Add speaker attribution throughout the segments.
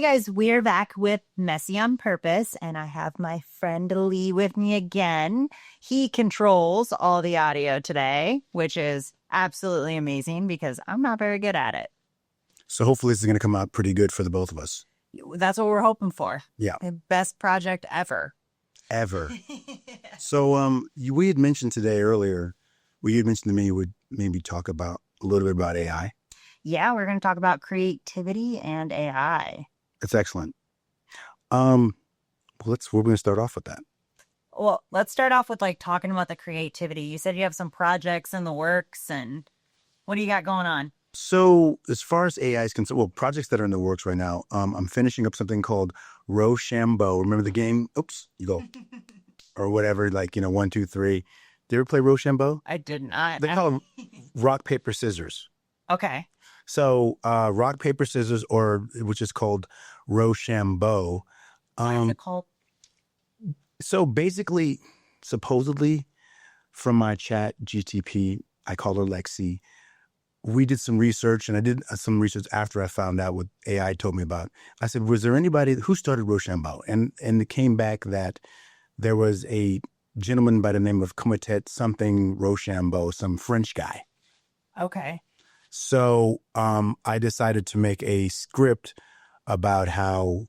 Speaker 1: guys, we're back with Messy on Purpose, and I have my friend Lee with me again. He controls all the audio today, which is absolutely amazing because I'm not very good at it.
Speaker 2: So hopefully this is going to come out pretty good for the both of us.
Speaker 1: That's what we're hoping for.
Speaker 2: Yeah.
Speaker 1: The best project ever.
Speaker 2: Ever. So we had mentioned today earlier, you had mentioned to me you would maybe talk about a little bit about AI.
Speaker 1: Yeah, we're going to talk about creativity and AI.
Speaker 2: That's excellent. We're going to start off with that.
Speaker 1: Well, let's start off with talking about the creativity. You said you have some projects in the works, and what do you got going on?
Speaker 2: So as far as AI is concerned, projects that are in the works right now, I'm finishing up something called Rochambeau. Remember the game? Oops, you go. Or whatever, 1, 2, 3. Did you ever play Rochambeau?
Speaker 1: I did not.
Speaker 2: They call it rock, paper, scissors.
Speaker 1: Okay.
Speaker 2: So rock, paper, scissors, which is called Rochambeau.
Speaker 1: What is it called?
Speaker 2: So basically, supposedly, from my chat GTP, I call her Lexi, we did some research, and I did some research after I found out what AI told me about. I said, was there anybody who started Rochambeau? And it came back that there was a gentleman by the name of Comité something Rochambeau, some French guy.
Speaker 1: Okay.
Speaker 2: So I decided to make a script about how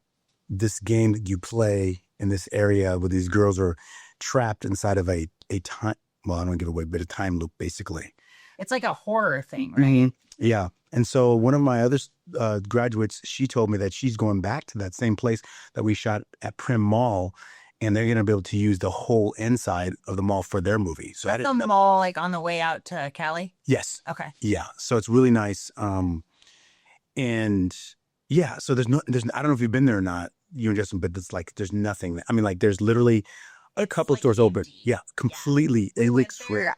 Speaker 2: this game that you play in this area where these girls are trapped inside of a time, well, I don't give away, but a time loop, basically.
Speaker 1: It's like a horror thing, right?
Speaker 2: Mm-hmm. Yeah. And so one of my other graduates, she told me that she's going back to that same place that we shot at Prim Mall, and they're going to be able to use the whole inside of the mall for their movie. So
Speaker 1: That's the mall, on the way out to Cali?
Speaker 2: Yes.
Speaker 1: Okay.
Speaker 2: Yeah. So it's really nice. And yeah, so there's I don't know if you've been there or not, you and Justin, but it's there's nothing. I mean, there's literally a couple of stores open. Yeah, completely.
Speaker 1: Yeah. It looks great.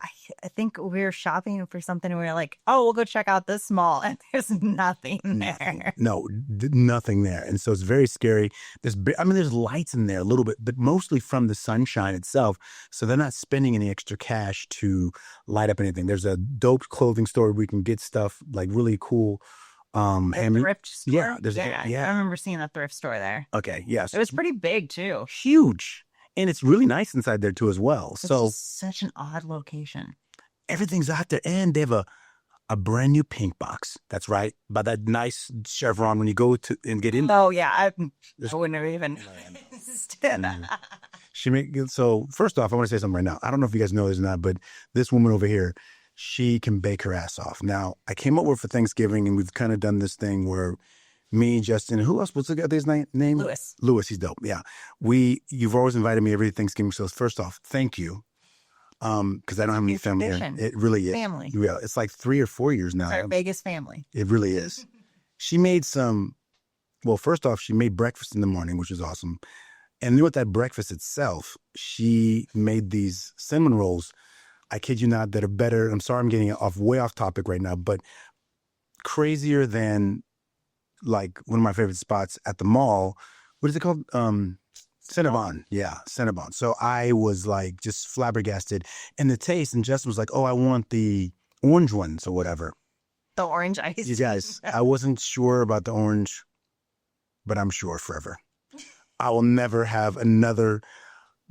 Speaker 1: I think we were shopping for something and we were like, oh, we'll go check out this mall. And there's nothing there.
Speaker 2: No, nothing there. And so it's very scary. There's lights in there a little bit, but mostly from the sunshine itself. So they're not spending any extra cash to light up anything. There's a dope clothing store where we can get stuff really cool.
Speaker 1: Thrift store?
Speaker 2: Yeah.
Speaker 1: I remember seeing a thrift store there.
Speaker 2: Okay. Yes.
Speaker 1: It was pretty big too.
Speaker 2: Huge. And it's really nice inside there too as well.
Speaker 1: So such an odd location.
Speaker 2: Everything's out there, and they have a brand new pink box. That's right, by that nice chevron when you go to and get in.
Speaker 1: Oh yeah, I wouldn't have even.
Speaker 2: So first off, I want to say something right now. I don't know if you guys know this or not, but this woman over here, she can bake her ass off. Now I came up with for Thanksgiving, and we've kind of done this thing where me, Justin, who else? What's the guy's name? Lewis, he's dope. Yeah. You've always invited me every Thanksgiving. So first off, thank you. Because I don't have any family here. It really is.
Speaker 1: Family.
Speaker 2: Yeah. It's 3 or 4 years now.
Speaker 1: It's our biggest family.
Speaker 2: It really is. She made first off, she made breakfast in the morning, which is awesome. And with that breakfast itself, she made these cinnamon rolls. I kid you not, that are better. I'm sorry I'm getting way off topic right now, but crazier than one of my favorite spots at the mall. What is it called? Cinnabon. Yeah, Cinnabon. So I was just flabbergasted. And the taste, and Justin was like, oh, I want the orange ones or whatever.
Speaker 1: The orange ice.
Speaker 2: You guys, I wasn't sure about the orange, but I'm sure forever. I will never have another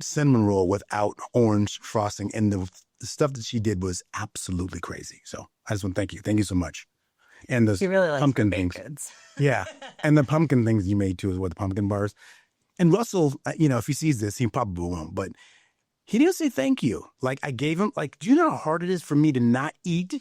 Speaker 2: cinnamon roll without orange frosting. And the stuff that she did was absolutely crazy. So I just want to thank you. Thank you so much. And the
Speaker 1: really
Speaker 2: pumpkin things.
Speaker 1: Goods.
Speaker 2: Yeah. And the pumpkin things you made too, is what the pumpkin bars. And Russell, if he sees this, he probably won't, but he didn't say thank you. I gave him, do you know how hard it is for me to not eat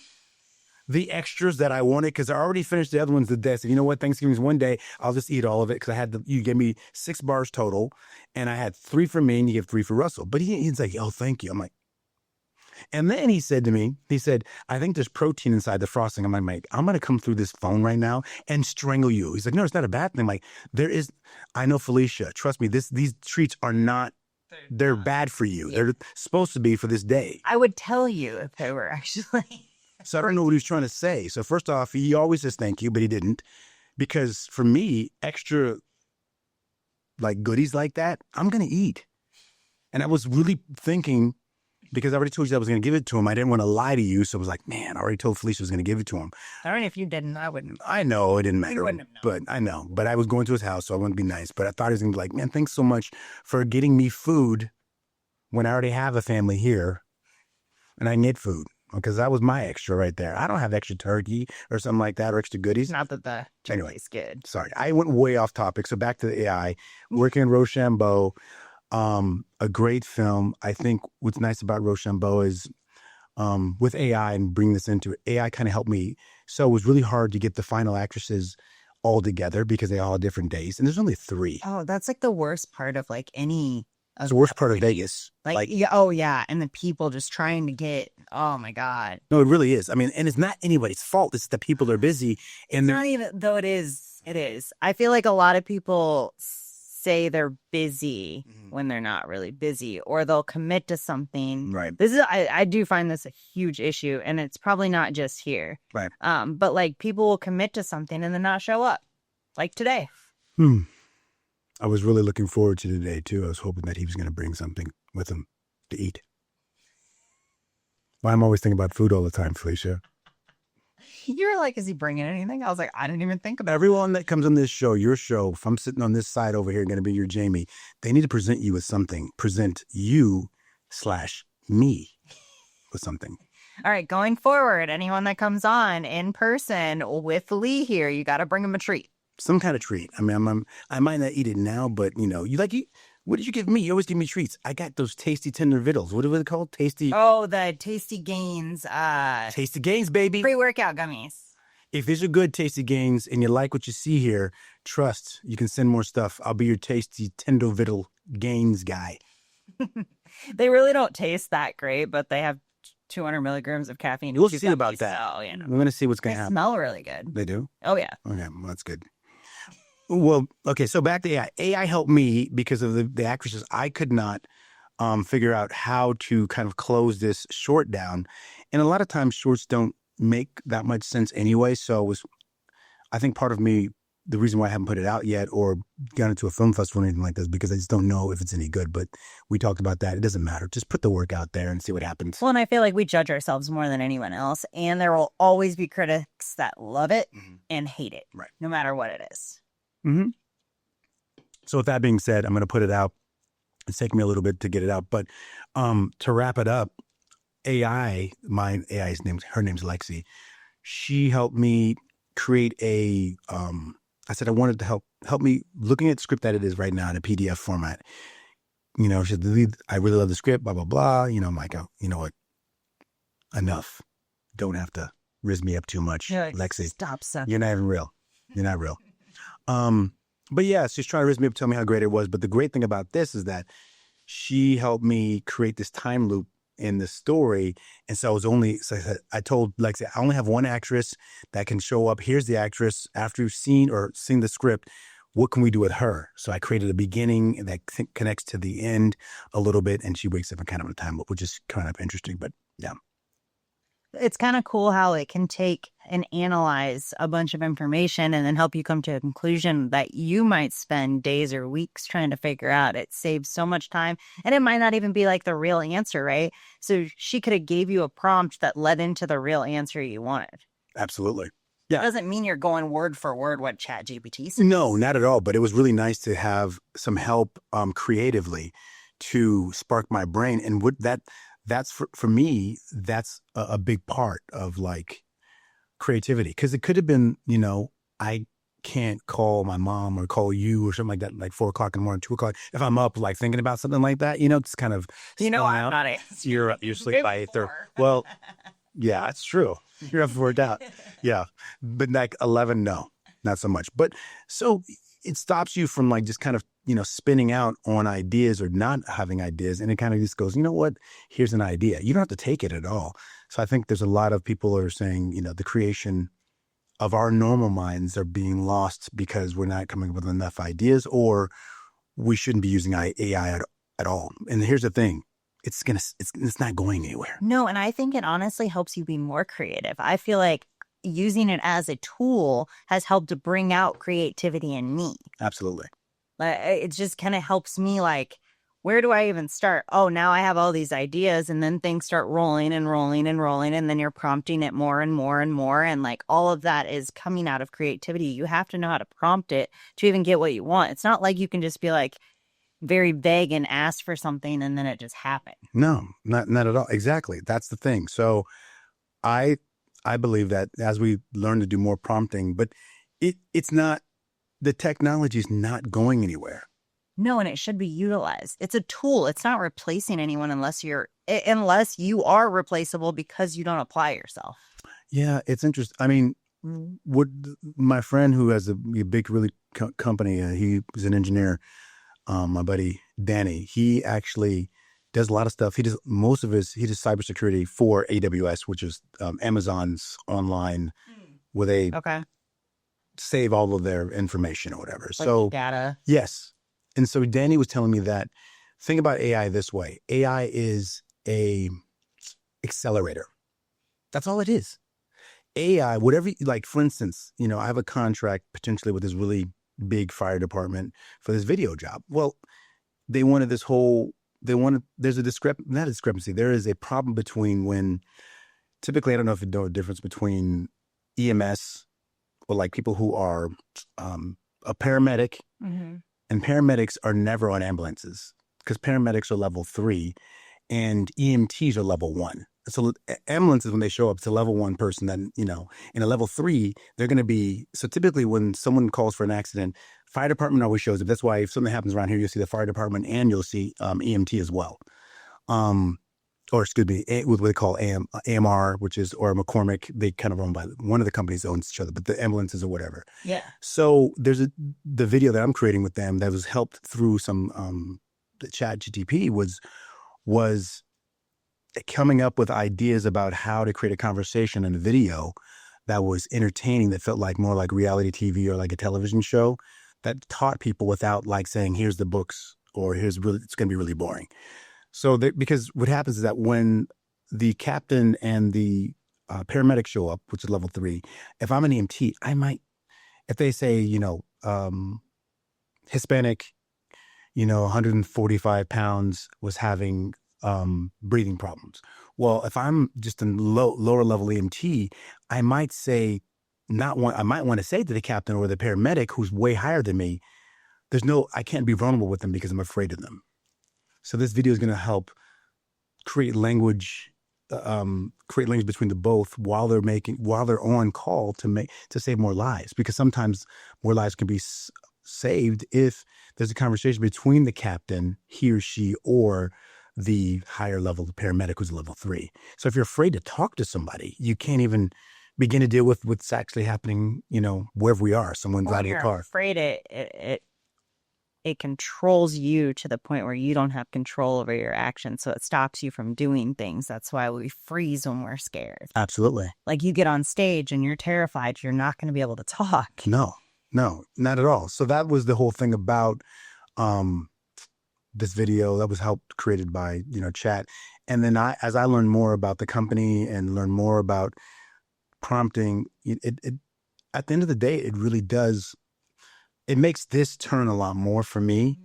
Speaker 2: the extras that I wanted? Because I already finished the other ones the day. I said, you know what? Thanksgiving's one day. I'll just eat all of it. Because you gave me 6 bars total, and I had 3 for me, and you gave 3 for Russell. But he's like, oh, thank you. I'm like, and then he said to me, I think there's protein inside the frosting. I'm like, Mike, I'm going to come through this phone right now and strangle you. He's like, no, it's not a bad thing. I'm like, there is, I know, Felicia, trust me, these treats are not, they're bad for you. Yeah. They're supposed to be for this day.
Speaker 1: I would tell you if they were actually.
Speaker 2: So I don't know what he was trying to say. So first off, he always says thank you, but he didn't. Because for me, extra goodies like that, I'm going to eat. And I was really thinking, because I already told you I was going to give it to him. I didn't want to lie to you. So I was like, man, I already told Felicia I was going to give it to him.
Speaker 1: I mean, if you didn't, I wouldn't.
Speaker 2: I know it didn't matter.
Speaker 1: wouldn't have known.
Speaker 2: But I know. But I was going to his house, so I wanted to be nice. But I thought he was going to be like, man, thanks so much for getting me food when I already have a family here and I need food. Because that was my extra right there. I don't have extra turkey or something like that or extra goodies.
Speaker 1: Not that the turkey's good.
Speaker 2: Sorry, I went way off topic. So back to the AI. Working in Rochambeau, a great film. I think what's nice about Rochambeau is with AI and bring this into it, AI kind of helped me. So it was really hard to get the final actresses all together because they all had different days. And there's only 3.
Speaker 1: Oh, that's like the worst part of like any.
Speaker 2: It's the worst part of Vegas.
Speaker 1: Like yeah, oh yeah, and the people just trying to get. Oh my God.
Speaker 2: No, it really is. I mean, and it's not anybody's fault. It's the people are busy, and
Speaker 1: It's not even though it is. It is. I feel like a lot of people say they're busy when they're not really busy, or they'll commit to something.
Speaker 2: Right.
Speaker 1: This is. I do find this a huge issue, and it's probably not just here.
Speaker 2: Right.
Speaker 1: But like people will commit to something and then not show up, like today.
Speaker 2: I was really looking forward to today too. I was hoping that he was going to bring something with him to eat. Well, I'm always thinking about food all the time, Felicia.
Speaker 1: You were like, is he bringing anything? I was like, I didn't even think about it.
Speaker 2: Everyone that comes on this show, your show, if I'm sitting on this side over here, going to be your Jamie, they need to present you with something. Present you/me with something.
Speaker 1: All right, going forward, anyone that comes on in person with Lee here, you got to bring him a treat.
Speaker 2: Some kind of treat. I mean, I might not eat it now, but what did you give me? You always give me treats. I got those tasty tender vittles. What are they called? Tasty.
Speaker 1: Oh, the Tasty Gains.
Speaker 2: Tasty Gains, baby.
Speaker 1: Pre-workout gummies.
Speaker 2: If these are good Tasty Gains and you like what you see here, trust, you can send more stuff. I'll be your Tasty Tender Vittle Gains guy.
Speaker 1: They really don't taste that great, but they have 200 milligrams of caffeine.
Speaker 2: We'll see about that.
Speaker 1: So, you know.
Speaker 2: We're going to see what's going to
Speaker 1: They
Speaker 2: happen.
Speaker 1: smell really good.
Speaker 2: They do?
Speaker 1: Oh, yeah.
Speaker 2: Okay, well, that's good. Well, okay, so back to AI. AI helped me because of the actresses. I could not figure out how to kind of close this short down. And a lot of times shorts don't make that much sense anyway. So I think part of me, the reason why I haven't put it out yet or gone into a film festival or anything like this, because I just don't know if it's any good. But we talked about that. It doesn't matter. Just put the work out there and see what happens.
Speaker 1: Well, and I feel like we judge ourselves more than anyone else. And there will always be critics that love it and hate it,
Speaker 2: right?
Speaker 1: No matter what it is.
Speaker 2: Mm-hmm. So with that being said, I'm going to put it out. It's taking me a little bit to get it out, but to wrap it up, her name's Lexi. She helped me create I said I wanted to help me looking at the script that it is right now in a PDF format. You know, she said, I really love the script, blah, blah, blah. You know, I'm like, oh, you know what? Enough. Don't have to rizz me up too much,
Speaker 1: like,
Speaker 2: Lexi.
Speaker 1: Stop, son.
Speaker 2: You're not even real. You're not real. But yeah, she's trying to rizz me up, tell me how great it was. But the great thing about this is that she helped me create this time loop in the story. And so I told Lexi, I only have one actress that can show up. Here's the actress. After you've seen the script, what can we do with her? So I created a beginning that connects to the end a little bit. And she wakes up in kind of a time loop, which is kind of interesting. But yeah.
Speaker 1: It's kind of cool how it can take and analyze a bunch of information and then help you come to a conclusion that you might spend days or weeks trying to figure out. It saves so much time, and it might not even be like the real answer, right? So she could have gave you a prompt that led into the real answer you wanted.
Speaker 2: Absolutely. Yeah.
Speaker 1: It doesn't mean you're going word for word what ChatGPT says.
Speaker 2: No, not at all. But it was really nice to have some help creatively to spark my brain. And that's for me, that's a big part of like creativity. Because it could have been, you know, I can't call my mom or call you or something like that, like 4 o'clock in the morning, 2 o'clock. If I'm up like thinking about something like that, you know, it's kind of,
Speaker 1: you know, I'm
Speaker 2: out.
Speaker 1: not it.
Speaker 2: You're asleep by 8:30. Well, yeah, that's true. You're up for it out. Yeah. But like 11, no, not so much. But so it stops you from like just kind of, you know, spinning out on ideas or not having ideas. And it kind of just goes, you know what, here's an idea. You don't have to take it at all. So I think there's a lot of people who are saying, you know, the creation of our normal minds are being lost because we're not coming up with enough ideas, or we shouldn't be using AI at all. And here's the thing. It's not going anywhere.
Speaker 1: No, and I think it honestly helps you be more creative. I feel like using it as a tool has helped to bring out creativity in me.
Speaker 2: Absolutely.
Speaker 1: It just kind of helps me like where do I even start? Oh, now I have all these ideas, and then things start rolling and rolling and rolling, and then you're prompting it more and more and more. And like all of that is coming out of creativity. You have to know how to prompt it to even get what you want. It's not like you can just be like very vague and ask for something and then it just happens.
Speaker 2: No, not at all. Exactly. That's the thing. So I I believe that as we learn to do more prompting, but it's not, the technology is not going anywhere.
Speaker 1: No, and it should be utilized. It's a tool. It's not replacing anyone unless you are replaceable because you don't apply yourself.
Speaker 2: Yeah, it's interesting. I mean, what my friend who has a big, really company, he was an engineer. My buddy Danny, he actually does a lot of stuff. He does cybersecurity for AWS, which is Amazon's online where they
Speaker 1: Okay.
Speaker 2: save all of their information or whatever.
Speaker 1: Like
Speaker 2: So
Speaker 1: data.
Speaker 2: yes, and so Danny was telling me that, think about AI this way: AI is a accelerator. That's all it is. AI, whatever, like for instance, I have a contract potentially with this really big fire department for this video job. Well, they wanted this whole, there's a not a discrepancy. There is a problem between when, typically, I don't know if you know the difference between EMS or like people who are a paramedic, and paramedics are never on ambulances because paramedics are level 3 and EMTs are level 1. So ambulances, when they show up, it's a level 1 person. Then, in a level 3, they're going to be, so typically when someone calls for an accident, fire department always shows up. That's why if something happens around here, you'll see the fire department and you'll see EMT as well. Or excuse me, what they call AMR, which is, or McCormick. They kind of own by one of the companies owns each other, but the ambulances or whatever.
Speaker 1: Yeah.
Speaker 2: So there's the video that I'm creating with them that was helped through some the chat GTP was coming up with ideas about how to create a conversation in a video that was entertaining, that felt like more like reality TV or like a television show, that taught people without like saying, here's the books or it's going to be really boring. So because what happens is that when the captain and the paramedic show up, which is level 3, if I'm an EMT, I might, if they say, Hispanic, 145 pounds, was having breathing problems. Well, if I'm just a lower level EMT, I might say, I might want to say to the captain or the paramedic who's way higher than me, I can't be vulnerable with them because I'm afraid of them. So this video is going to help create language between the both while they're on call to save more lives, because sometimes more lives can be saved if there's a conversation between the captain, he or she, or the higher level paramedic who's level 3. So if you're afraid to talk to somebody, you can't even begin to deal with what's actually happening, wherever we are. Someone's out of the car.
Speaker 1: Afraid it controls you to the point where you don't have control over your actions. So it stops you from doing things. That's why we freeze when we're scared.
Speaker 2: Absolutely.
Speaker 1: Like you get on stage and you're terrified, you're not going to be able to talk.
Speaker 2: No, not at all. So that was the whole thing about this video that was created by, chat. And then as I learned more about the company and learned more about prompting, it at the end of the day, it really does. It makes this turn a lot more for me,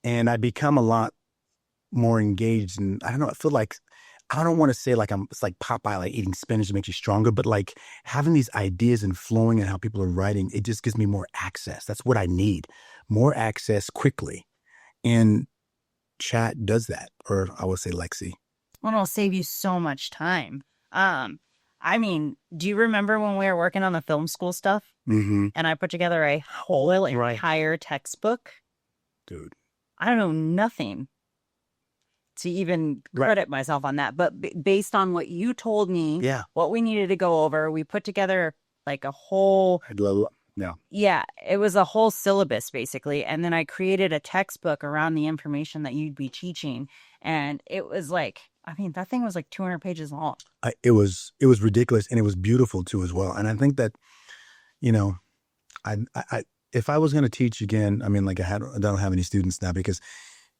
Speaker 2: and I become a lot more engaged. And I don't know, I feel like, I don't want to say it's like Popeye, like eating spinach makes you stronger, but like having these ideas and flowing and how people are writing, it just gives me more access. That's what I need, more access quickly. And chat does that, or I would say Lexi.
Speaker 1: Well, it'll save you so much time. I mean, do you remember when we were working on the film school stuff?
Speaker 2: Mm-hmm.
Speaker 1: And I put together a whole entire textbook?
Speaker 2: Dude.
Speaker 1: I don't know nothing to even credit myself on that. But based on what you told me, what we needed to go over, we put together like a whole... Yeah, it was a whole syllabus basically. And then I created a textbook around the information that you'd be teaching. And it was like, I mean, that thing was like 200 pages long.
Speaker 2: It was ridiculous, and it was beautiful too as well. And I think that, I if I was going to teach again, I mean, like I don't have any students now, because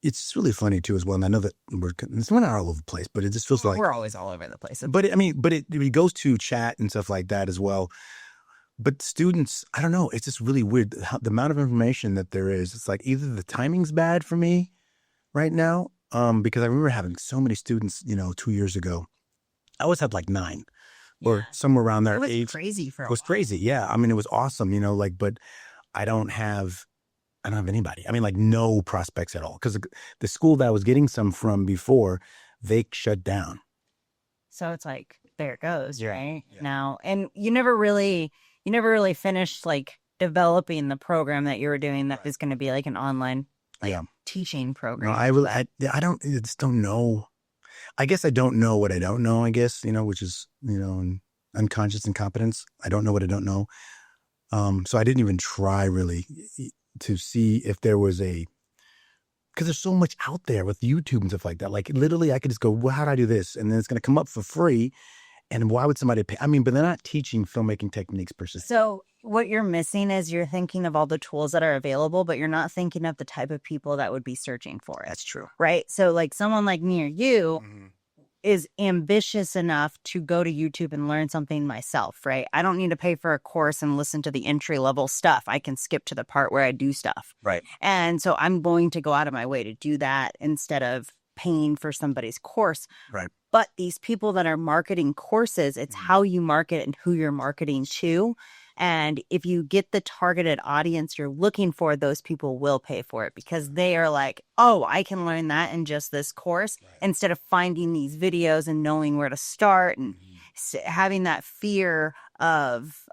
Speaker 2: it's really funny too as well. And I know that we're not all over the place, but it just feels like
Speaker 1: we're always all over the place.
Speaker 2: But it goes to chat and stuff like that as well. But students, I don't know, it's just really weird the amount of information that there is. It's like either the timing's bad for me, right now. Because I remember having so many students, 2 years ago. I always had like 9 or
Speaker 1: Yeah.
Speaker 2: somewhere around
Speaker 1: It
Speaker 2: there.
Speaker 1: was
Speaker 2: 8.
Speaker 1: crazy for
Speaker 2: It
Speaker 1: a
Speaker 2: was
Speaker 1: while.
Speaker 2: crazy. Yeah. I mean, it was awesome, but I don't have anybody. I mean, like no prospects at all. Because the school that I was getting some from before, they shut down.
Speaker 1: So it's like, there it goes,
Speaker 2: Yeah.
Speaker 1: right?
Speaker 2: Yeah.
Speaker 1: Now, and you never really finished like developing the program that you were doing that
Speaker 2: Right.
Speaker 1: was going to be like an online like
Speaker 2: Yeah.
Speaker 1: teaching
Speaker 2: No,
Speaker 1: program.
Speaker 2: I really, I don't, I just don't know. I guess I don't know what I don't know, I guess, which is, unconscious incompetence. I don't know what I don't know. So I didn't even try really to see if there was because there's so much out there with YouTube and stuff like that. Like literally I could just go, well, how do I do this? And then it's going to come up for free. And why would somebody pay? I mean, but they're not teaching filmmaking techniques per se.
Speaker 1: So what you're missing is you're thinking of all the tools that are available, but you're not thinking of the type of people that would be searching for it.
Speaker 2: That's true.
Speaker 1: Right. So like someone like me or you
Speaker 2: Mhm.
Speaker 1: is ambitious enough to go to YouTube and learn something myself, right? I don't need to pay for a course and listen to the entry level stuff. I can skip to the part where I do stuff.
Speaker 2: Right.
Speaker 1: And so I'm going to go out of my way to do that instead of paying for somebody's course.
Speaker 2: Right.
Speaker 1: But these people that are marketing courses, it's how you market and who you're marketing to. And if you get the targeted audience you're looking for, those people will pay for it because they are like, oh, I can learn that in just this course instead of finding these videos and knowing where to start and having that fear of,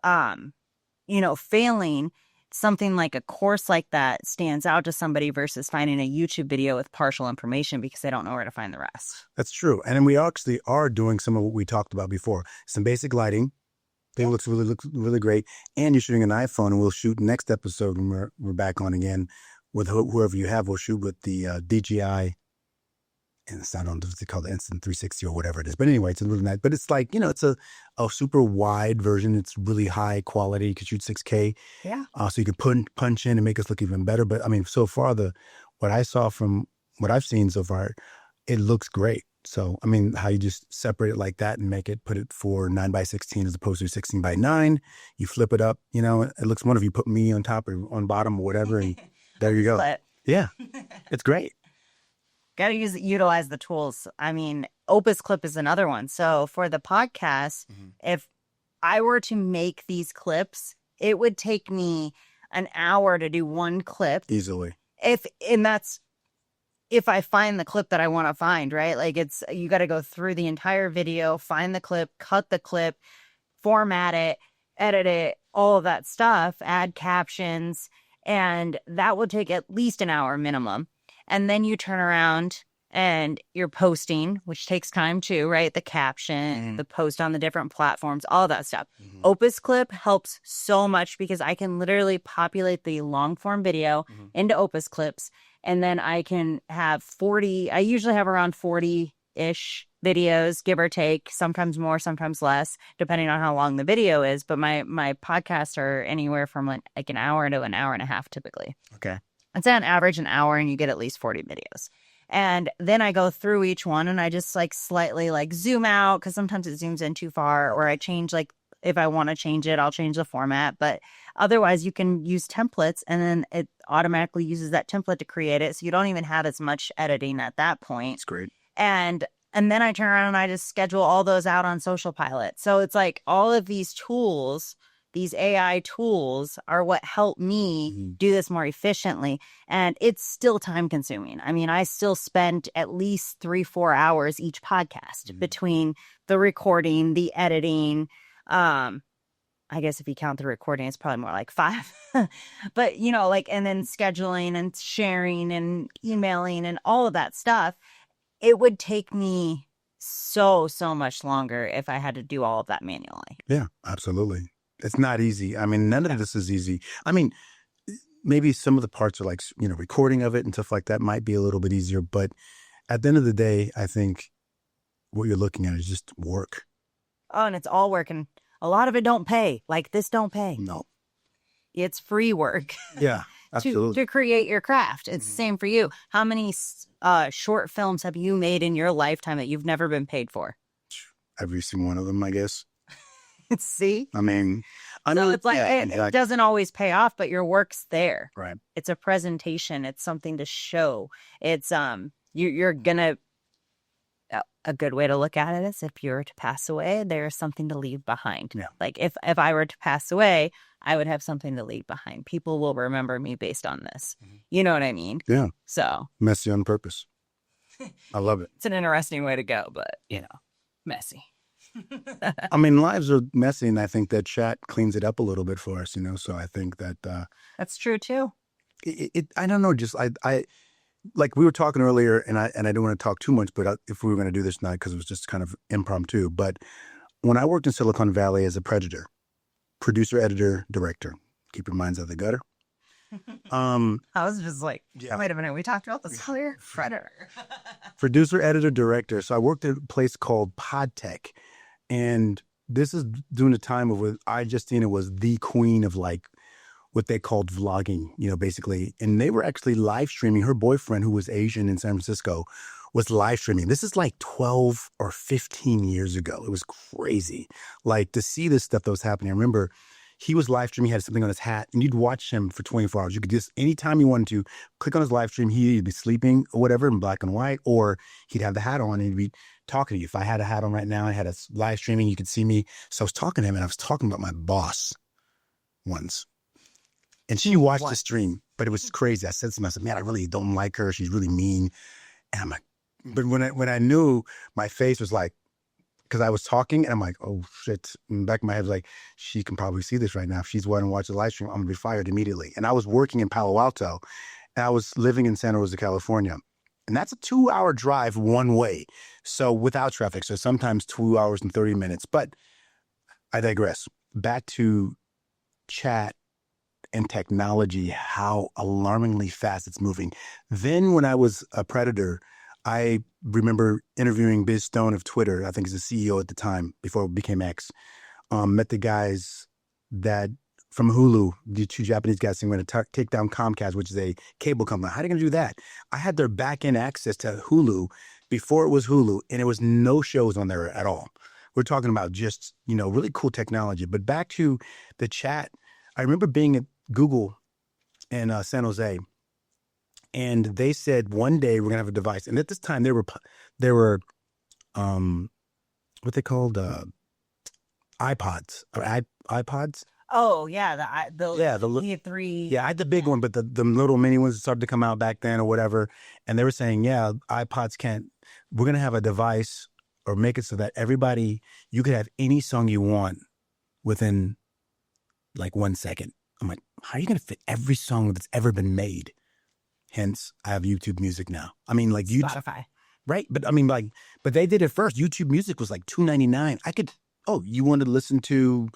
Speaker 1: failing. Something like a course like that stands out to somebody versus finding a YouTube video with partial information because they don't know where to find the rest.
Speaker 2: That's true. And then we actually are doing some of what we talked about before. Some basic lighting. They looks really great. And you're shooting an iPhone, and we'll shoot next episode when we're back on again with whoever you have. We'll shoot with the DJI, and it's not on what they call the Instant 360 or whatever it is. But anyway, it's a really nice. But it's like it's a super wide version. It's really high quality. You can shoot 6K.
Speaker 1: Yeah.
Speaker 2: So you can punch in and make us look even better. But I mean, so far what I saw from what I've seen so far, it looks great. So, I mean, how you just separate it like that and put it for 9x16 as opposed to 16x9. You flip it up, it looks wonderful. You put me on top or on bottom or whatever, and there you go.
Speaker 1: But
Speaker 2: Yeah, it's great.
Speaker 1: got to utilize the tools. I mean, Opus Clip is another one. So for the podcast, if I were to make these clips, it would take me an hour to do one clip.
Speaker 2: Easily.
Speaker 1: And that's if I find the clip that I want to find, right? Like you got to go through the entire video, find the clip, cut the clip, format it, edit it, all of that stuff, add captions, and that would take at least an hour minimum. And then you turn around and you're posting, which takes time too, right? The caption, the post on the different platforms, all that stuff. Opus Clip helps so much because I can literally populate the long form video into Opus Clips. And then I can have I usually have around 40-ish videos, give or take, sometimes more, sometimes less, depending on how long the video is. But my podcasts are anywhere from like an hour to an hour and a half typically.
Speaker 2: Okay.
Speaker 1: It's on average an hour and you get at least 40 videos. And then I go through each one and I just like slightly like zoom out because sometimes it zooms in too far, or I change like if I want to change it, I'll change the format. But otherwise you can use templates and then it automatically uses that template to create it. So you don't even have as much editing at that point.
Speaker 2: It's great.
Speaker 1: And then I turn around and I just schedule all those out on Social Pilot. So it's like all of these tools, these AI tools are what help me do this more efficiently. And it's still time consuming. I mean, I still spend at least 3-4 hours each podcast between the recording, the editing. I guess if you count the recording, it's probably more like 5. But, and then scheduling and sharing and emailing and all of that stuff. It would take me so much longer if I had to do all of that manually.
Speaker 2: Yeah, absolutely. It's not easy. I mean, none of this is easy. I mean, maybe some of the parts are like, recording of it and stuff like that might be a little bit easier. But at the end of the day, I think what you're looking at is just work.
Speaker 1: Oh, and it's all work. And a lot of it don't pay. Like this don't pay.
Speaker 2: No.
Speaker 1: It's free work.
Speaker 2: Yeah, absolutely.
Speaker 1: to create your craft. It's the same for you. How many short films have you made in your lifetime that you've never been paid for?
Speaker 2: Every single one of them, I guess.
Speaker 1: See?
Speaker 2: I mean, I
Speaker 1: So
Speaker 2: know.
Speaker 1: it's like
Speaker 2: Yeah,
Speaker 1: it doesn't always pay off, but your work's there.
Speaker 2: right.
Speaker 1: It's a presentation. It's something to show. It's you're gonna a good way to look at it is if you were to pass away, there's something to leave behind.
Speaker 2: Yeah.
Speaker 1: Like if I were to pass away, I would have something to leave behind. People will remember me based on this. You know what I mean?
Speaker 2: Yeah.
Speaker 1: So
Speaker 2: Messy on purpose. I love it.
Speaker 1: it's an interesting way to go, but messy.
Speaker 2: I mean, lives are messy, and I think that chat cleans it up a little bit for us, So I think that
Speaker 1: That's true too.
Speaker 2: I don't know, just I like we were talking earlier, and I didn't want to talk too much, but if we were going to do this tonight, because it was just kind of impromptu. But when I worked in Silicon Valley as a predator, producer, editor, director, keep your minds out of the gutter.
Speaker 1: I was just like,
Speaker 2: Yeah.
Speaker 1: wait a minute, we talked about this earlier. Predator.
Speaker 2: Producer, editor, director. So I worked at a place called PodTech, and this is during the time of when Justina was the queen of like what they called vlogging, basically. And they were actually live streaming. Her boyfriend, who was Asian in San Francisco, was live streaming. This is like 12 or 15 years ago. It was crazy. Like to see this stuff that was happening. I remember he was live streaming, he had something on his hat, and you'd watch him for 24 hours. You could just, anytime you wanted to, click on his live stream, he'd either be sleeping or whatever in black and white, or he'd have the hat on and he'd be talking to you. If I had a hat on right now, I had a live streaming, you could see me. So I was talking to him, and I was talking about my boss once. And she watched the stream, but it was crazy. I said to myself, man, I really don't like her. She's really mean. And I'm like, but when I knew, my face was like, because I was talking, and I'm like, oh shit. In the back of my head was like, she can probably see this right now. If she's wanting to watch the live stream, I'm gonna be fired immediately. And I was working in Palo Alto, and I was living in Santa Rosa, California. And that's a 2-hour drive one way. So without traffic. So sometimes 2 hours and 30 minutes. But I digress. Back to chat and technology, how alarmingly fast it's moving. Then when I was a predator, I remember interviewing Biz Stone of Twitter. I think he's the CEO at the time before it became X. Met the guys that from Hulu, the two Japanese guys saying we're going to take down Comcast, which is a cable company. How are they going to do that? I had their back end access to Hulu before it was Hulu, and there was no shows on there at all. We're talking about just, really cool technology. But back to the chat, I remember being at Google in San Jose, and they said one day we're gonna have a device. And at this time, there were what they called iPods or iPods.
Speaker 1: Oh yeah, the
Speaker 2: E3. Yeah, I had the big one, but the little mini ones started to come out back then or whatever. And they were saying, yeah, iPods can't. We're gonna have a device or make it so that you could have any song you want within like 1 second. I'm like, how are you going to fit every song that's ever been made? Hence, I have YouTube Music now. I mean, like
Speaker 1: Spotify.
Speaker 2: Right? But I mean, but they did it first. YouTube Music was like $2.99. You wanted to listen to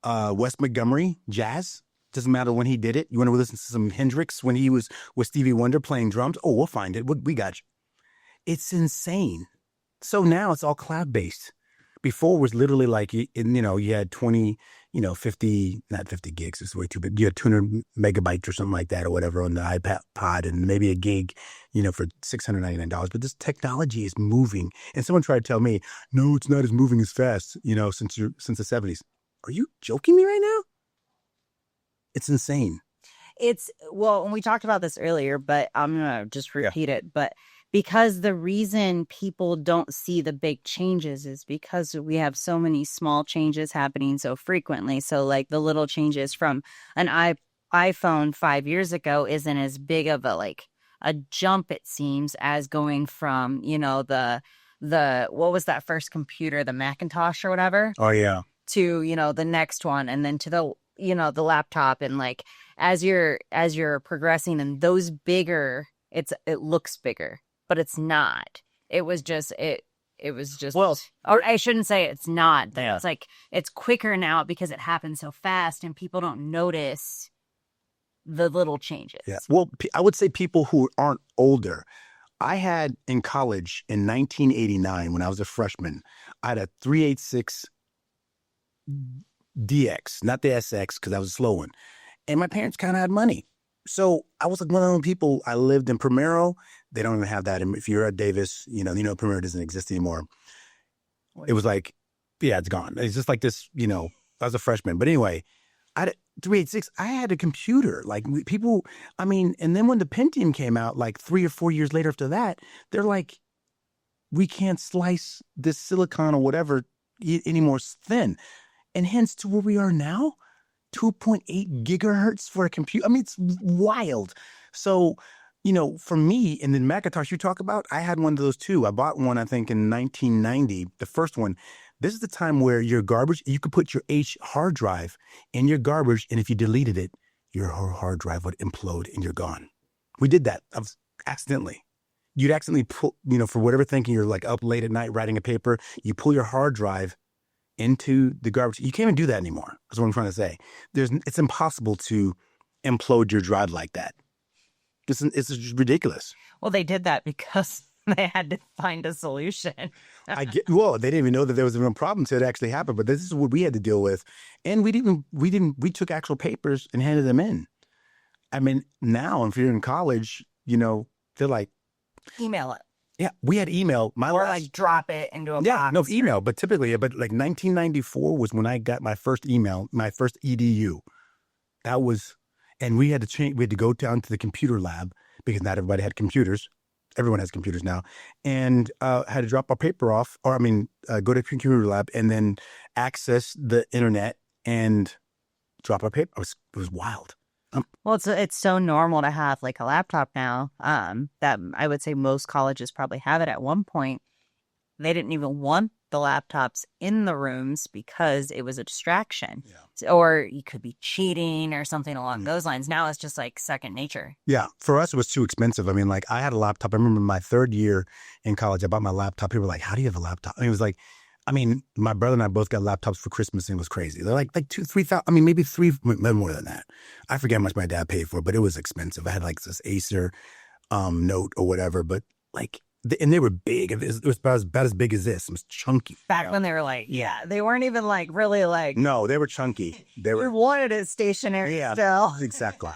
Speaker 2: Wes Montgomery jazz? Doesn't matter when he did it. You want to listen to some Hendrix when he was with Stevie Wonder playing drums? Oh, we'll find it. We got you. It's insane. So now it's all cloud-based. Before it was literally like, you had 20, 50, not 50 gigs, it's way too big. You had 200 megabytes or something like that or whatever on the iPod, and maybe a gig, for $699. But this technology is moving. And someone tried to tell me, no, it's not as moving as fast, since the 70s. Are you joking me right now? It's insane.
Speaker 1: And we talked about this earlier, but I'm going to just repeat it. But because the reason people don't see the big changes is because we have so many small changes happening so frequently. So like the little changes from an iPhone 5 years ago isn't as big of a jump, it seems, as going from, the what was that first computer, the Macintosh or whatever?
Speaker 2: Oh, yeah.
Speaker 1: To, the next one, and then to the laptop. And like as you're progressing, and those bigger, it looks bigger. But it's not. It was just. Well, or I shouldn't say it's not. Yeah. It's like it's quicker now because it happens so fast, and people don't notice the little changes.
Speaker 2: Yeah. Well, I would say people who aren't older. I had in college in 1989 when I was a freshman. I had a 386 DX, not the SX, because that was a slow one, and my parents kind of had money. So I was like one of those people. I lived in Primero. They don't even have that. And if you're at Davis, Primero doesn't exist anymore. It was like, yeah, it's gone. It's just like this, I was a freshman. But anyway, I 386. I had a computer. Like people, I mean, and then when the Pentium came out, like 3 or 4 years later after that, they're like, we can't slice this silicon or whatever any more thin, and hence to where we are now, 2.8 gigahertz for a computer. I mean, it's wild. So, for me, and the Macintosh you talk about, I had one of those too. I bought one, I think, in 1990, the first one. This is the time where your garbage, you could put your H hard drive in your garbage, and if you deleted it, your whole hard drive would implode and you're gone. We did that. I was accidentally. You'd accidentally pull, for whatever thinking you're like up late at night writing a paper, you pull your hard drive into the garbage. You can't even do that anymore. That's what I'm trying to say. It's impossible to implode your drive like that. It's just ridiculous.
Speaker 1: Well, they did that because they had to find a solution.
Speaker 2: Well, they didn't even know that there was a problem until it actually happened. But this is what we had to deal with, and we took actual papers and handed them in. I mean, now if you're in college, they're like,
Speaker 1: Email it.
Speaker 2: Yeah, we had email.
Speaker 1: Like drop it into a
Speaker 2: yeah,
Speaker 1: box.
Speaker 2: no email, but like 1994 was when I got my first email, my first EDU. That was, and we had to change. We had to go down to the computer lab because not everybody had computers. Everyone has computers now, and had to drop our paper off, or go to the computer lab and then access the internet and drop our paper. It was wild.
Speaker 1: Well, it's so normal to have like a laptop now, that I would say most colleges probably have it. At one point, they didn't even want the laptops in the rooms because it was a distraction.
Speaker 2: Yeah.
Speaker 1: Or you could be cheating or something along those lines. Now it's just like second nature.
Speaker 2: Yeah. For us, it was too expensive. I mean, like I had a laptop. I remember my third year in college, I bought my laptop. People were like, how do you have a laptop? I mean, it was like, my brother and I both got laptops for Christmas, and it was crazy. They're like 2,000-3,000. Maybe more than that. I forget how much my dad paid for it, but it was expensive. I had like this Acer Note or whatever, but like, and they were big. It was about as big as this. It was chunky.
Speaker 1: Back when they were like, they weren't even like really like.
Speaker 2: No, they were chunky. They were.
Speaker 1: We wanted it stationary still.
Speaker 2: Exactly.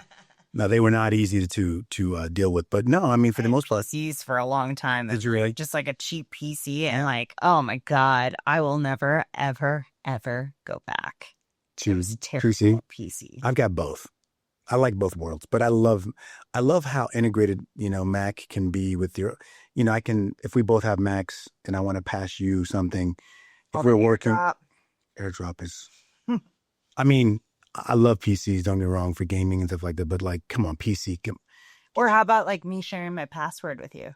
Speaker 2: No, they were not easy to deal with. But no, for the most part.
Speaker 1: PCs for a long time.
Speaker 2: Did you really?
Speaker 1: Just like a cheap PC, and like, oh my God, I will never, ever, ever go back. It was a terrible PC.
Speaker 2: I've got both. I like both worlds, but I love how integrated, Mac can be with your, if we both have Macs and I want to pass you something, if we're working, AirDrop is, I love PCs, don't get me wrong, for gaming and stuff like that, but like, come on, PC.
Speaker 1: Or how about like me sharing my password with you?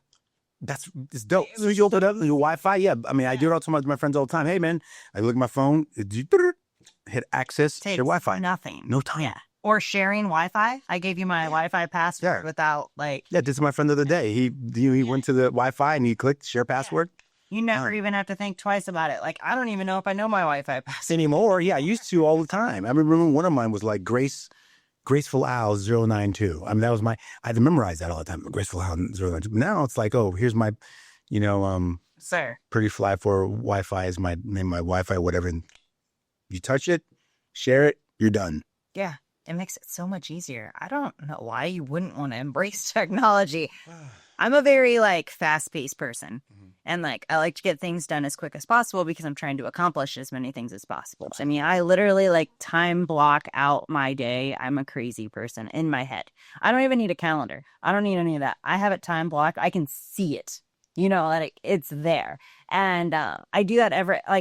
Speaker 2: It's dope. So you open up your Wi-Fi, yeah. I do it all the time with my friends all the time. Hey, man, I look at my phone, hit access, share Wi-Fi.
Speaker 1: Nothing.
Speaker 2: No time.
Speaker 1: Yeah. Or sharing Wi-Fi. I gave you my Wi-Fi password without like.
Speaker 2: Yeah, this is my friend the other day. He went to the Wi-Fi and he clicked share password.
Speaker 1: Yeah. You never even have to think twice about it. Like, I don't even know if I know my Wi-Fi password
Speaker 2: anymore. Yeah, I used to all the time. I remember one of mine was like Graceful Owl 092. that was I had to memorize that all the time. Graceful Owl 092. Now it's like, oh, here's my,
Speaker 1: sir.
Speaker 2: Pretty Fly for Wi-Fi is my name, my Wi-Fi, whatever. And you touch it, share it, you're done.
Speaker 1: Yeah. It makes it so much easier. I don't know why you wouldn't want to embrace technology. I'm a very like fast-paced person, and like I like to get things done as quick as possible because I'm trying to accomplish as many things as possible. I literally like time block out my day. I'm a crazy person in my head. I don't even need a calendar. I don't need any of that. I have it time blocked. I can see it. Like it's there. And I do that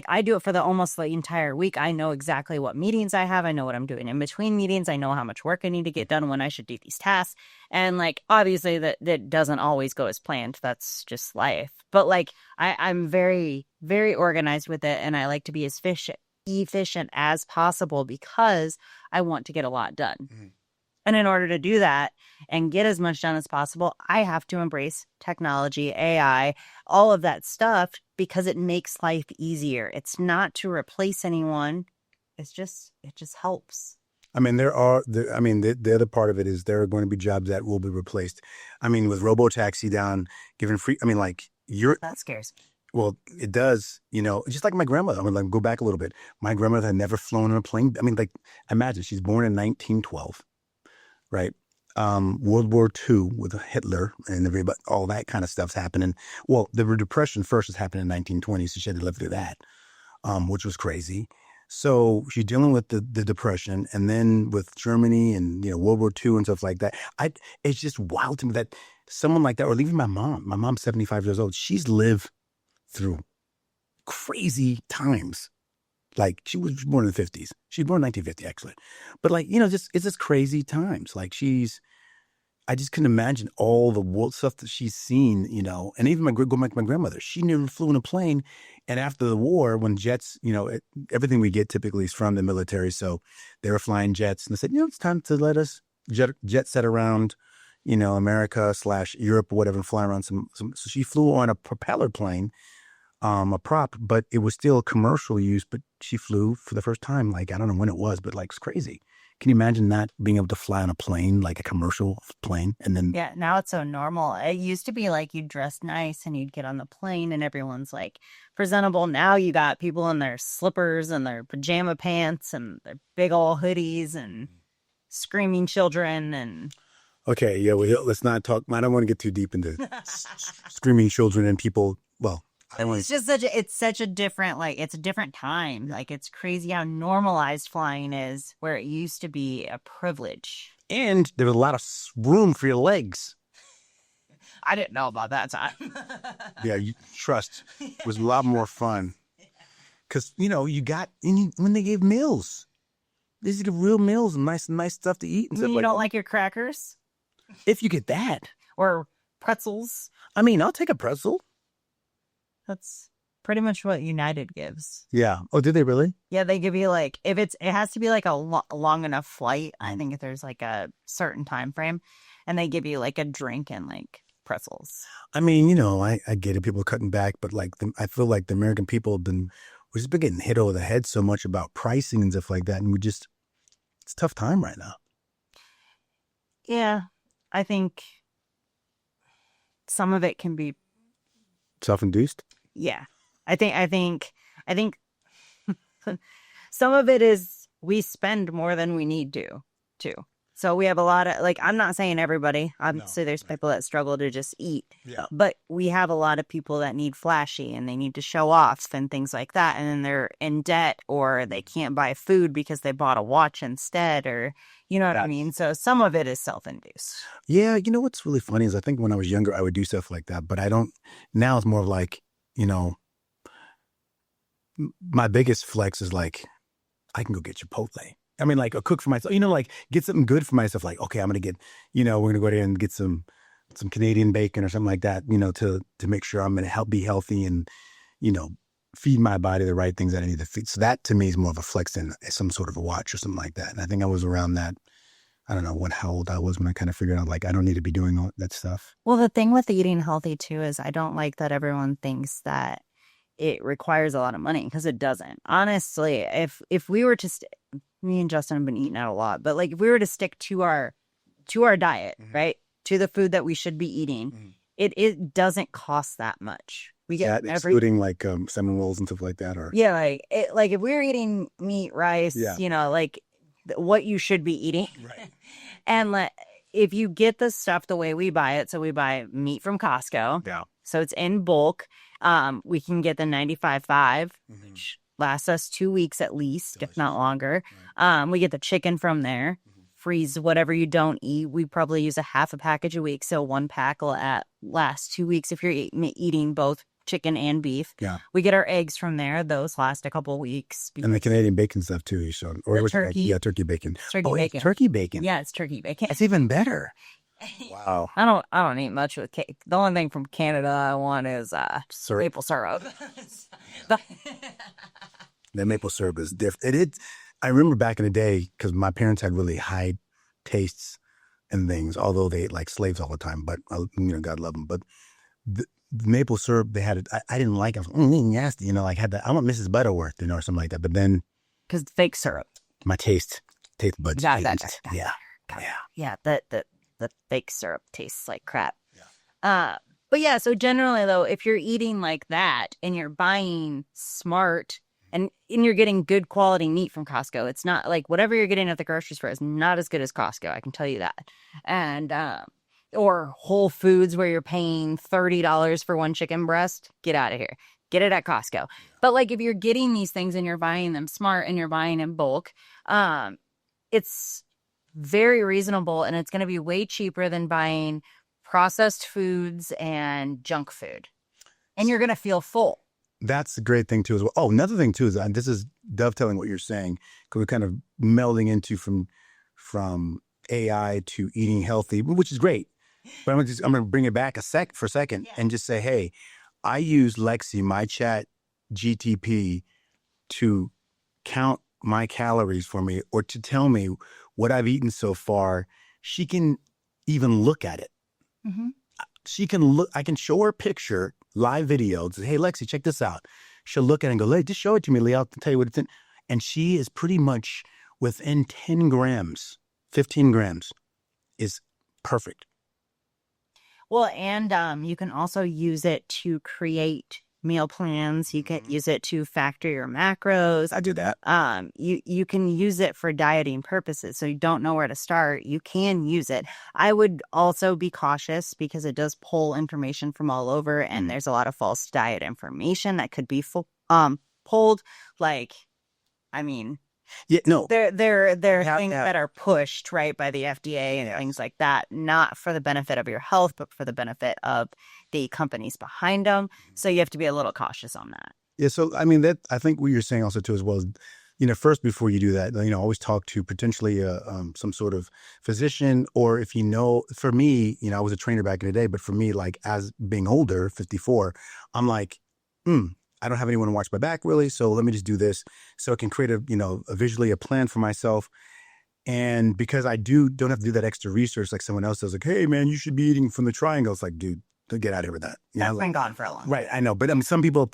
Speaker 1: I do it for almost the entire week. I know exactly what meetings I have. I know what I'm doing in between meetings. I know how much work I need to get done, when I should do these tasks. And like, obviously that doesn't always go as planned. That's just life. But like, I'm very, very organized with it. And I like to be as efficient as possible because I want to get a lot done. Mm-hmm. And in order to do that and get as much done as possible, I have to embrace technology, AI, all of that stuff, because it makes life easier. It's not to replace anyone. It just helps.
Speaker 2: The other part of it is there are going to be jobs that will be replaced. With robotaxi down, given free,
Speaker 1: that scares me.
Speaker 2: Well, it does, just like my grandmother. Go back a little bit. My grandmother had never flown on a plane. Imagine she's born in 1912. Right. World War II with Hitler and everybody, all that kind of stuff's happening. Well, the Depression first was happening in 1920, so she had to live through that, which was crazy. So she's dealing with the depression, and then with Germany and World War II and stuff like that. It's just wild to me that someone like that, or even my mom. My mom's 75 years old. She's lived through crazy times. Like she was born in the 50s. She was born in 1950, actually. But like, just it's just crazy times. Like I just couldn't imagine all the world stuff that she's seen. And even go back to my grandmother. She never flew in a plane. And after the war, when jets, everything we get typically is from the military. So they were flying jets, and they said, it's time to let us jet set around, America / Europe or whatever, and fly around some. So she flew on a propeller plane, a prop, but it was still commercial use. But she flew for the first time. Like, I don't know when it was, but like, it's crazy. Can you imagine not being able to fly on a plane, like a commercial plane? And then,
Speaker 1: Yeah, now it's so normal. It used to be like you'd dress nice and you'd get on the plane and everyone's like presentable. Now you got people in their slippers and their pajama pants and their big old hoodies and screaming children and
Speaker 2: okay, yeah, well, let's not talk. I don't want to get too deep into screaming children and people. Well, I don't want
Speaker 1: it's just such a different, like, it's a different time. Like, it's crazy how normalized flying is, where it used to be a privilege.
Speaker 2: and there was a lot of room for your legs.
Speaker 1: I didn't know about that time.
Speaker 2: Yeah, trust. It was a lot more fun. Because, when they gave meals, these are the real meals and nice stuff to eat. And stuff
Speaker 1: You
Speaker 2: like
Speaker 1: don't
Speaker 2: that.
Speaker 1: like your crackers?
Speaker 2: If you get that.
Speaker 1: Or pretzels?
Speaker 2: I mean, I'll take a pretzel.
Speaker 1: That's pretty much what United gives.
Speaker 2: Yeah. Oh, did they really?
Speaker 1: Yeah, they give you like, if it has to be like a long enough flight. I think if there's like a certain time frame, and they give you like a drink and like pretzels.
Speaker 2: I mean, I get it. People are cutting back, but like, I feel like the American people we've just been getting hit over the head so much about pricing and stuff like that. And it's a tough time right now.
Speaker 1: Yeah, I think some of it can be,
Speaker 2: Self-induced?
Speaker 1: yeah. I think some of it is we spend more than we need to, too. So we have a lot of, like, I'm not saying everybody. Obviously, there's people that struggle to just eat.
Speaker 2: Yeah.
Speaker 1: But we have a lot of people that need flashy and they need to show off and things like that. And then they're in debt or they can't buy food because they bought a watch instead, or, you know what I mean? So some of it is self-induced.
Speaker 2: Yeah. What's really funny is I think when I was younger, I would do stuff like that. But I don't, now it's more of like, my biggest flex is like, I can go get Chipotle. I mean, like a cook for myself, like get something good for myself. Like, okay, I'm going to get, we're going to go there and get some Canadian bacon or something like that, to make sure I'm going to be healthy and, feed my body the right things that I need to feed. So that to me is more of a flex than some sort of a watch or something like that. And I think I was around that. I don't know how old I was when I kind of figured out like, I don't need to be doing all that stuff.
Speaker 1: Well, the thing with eating healthy too, is I don't like that everyone thinks that it requires a lot of money, because it doesn't. Honestly, if we were to me and Justin have been eating out a lot, but like if we were to stick to our diet, right, to the food that we should be eating, it doesn't cost that much. We get
Speaker 2: excluding like salmon rolls and stuff like that, or
Speaker 1: like if we're eating meat, rice, like what you should be eating,
Speaker 2: right?
Speaker 1: And if you get the stuff the way we buy it, so we buy meat from Costco, so it's in bulk. We can get the 95.5, which lasts us 2 weeks at least, if not longer. We get the chicken from there. Freeze whatever you don't eat. We probably use a half a package a week, so 1 pack will last 2 weeks if you're eating both chicken and beef.
Speaker 2: Yeah.
Speaker 1: We get our eggs from there. Those last a couple of weeks.
Speaker 2: And the Canadian bacon stuff too, you showed. Or
Speaker 1: turkey.
Speaker 2: Turkey bacon.
Speaker 1: It's turkey bacon.
Speaker 2: It's turkey bacon.
Speaker 1: Yeah, it's turkey bacon.
Speaker 2: That's even better. Wow.
Speaker 1: I don't eat much with cake. The only thing from Canada I want is maple syrup.
Speaker 2: The maple syrup is different. I remember back in the day, because my parents had really high tastes and things, although they ate like slaves all the time, but God love them. But the maple syrup, they had it. I didn't like it. I was nasty, like I want Mrs. Butterworth, or something like that. But then,
Speaker 1: because fake syrup,
Speaker 2: my taste buds.
Speaker 1: Yeah. The fake syrup tastes like crap. Yeah. But yeah, so generally though, if you're eating like that and you're buying smart and you're getting good quality meat from Costco, it's not like whatever you're getting at the grocery store is not as good as Costco. I can tell you that. And, or Whole Foods where you're paying $30 for one chicken breast. Get out of here. get it at Costco. But like if you're getting these things and you're buying them smart and you're buying in bulk, it's very reasonable and it's going to be way cheaper than buying processed foods and junk food. And you're going to feel full.
Speaker 2: That's the great thing too as well. Oh, another thing too is, and this is dovetailing what you're saying, because we're kind of melding into from AI to eating healthy, which is great. But I'm gonna bring it back for a second and just say, hey, I use Lexi, my chat GTP, to count my calories for me or to tell me what I've eaten so far. She can even look at it.
Speaker 1: Mm-hmm.
Speaker 2: She can look, I can show her a picture, live video, say, hey, Lexi, check this out. She'll look at it and go, hey, just show it to me, Lee. I'll tell you what it's in. And she is pretty much within 10 grams, 15 grams is perfect.
Speaker 1: Well, and you can also use it to create meal plans. You can use it to factor your macros.
Speaker 2: I do that.
Speaker 1: You can use it for dieting purposes. So you don't know where to start. You can use it. I would also be cautious because it does pull information from all over, and there's a lot of false diet information that could be pulled. Like, I mean,
Speaker 2: yeah, no,
Speaker 1: there are things that are pushed right by the FDA and things like that, not for the benefit of your health, but for the benefit of the companies behind them. So you have to be a little cautious on that.
Speaker 2: Yeah, so I mean that I think what you're saying also too as well is, first before you do that, always talk to potentially some sort of physician, or if for me, I was a trainer back in the day, but for me, like as being older, 54, I'm like, I don't have anyone to watch my back really, so let me just do this so I can create visually a plan for myself. And because I don't have to do that extra research like someone else does, like, hey man, you should be eating from the triangle. It's like, dude, get out of here with that.
Speaker 1: That's been gone for a long time.
Speaker 2: Right, I know. But I mean, some people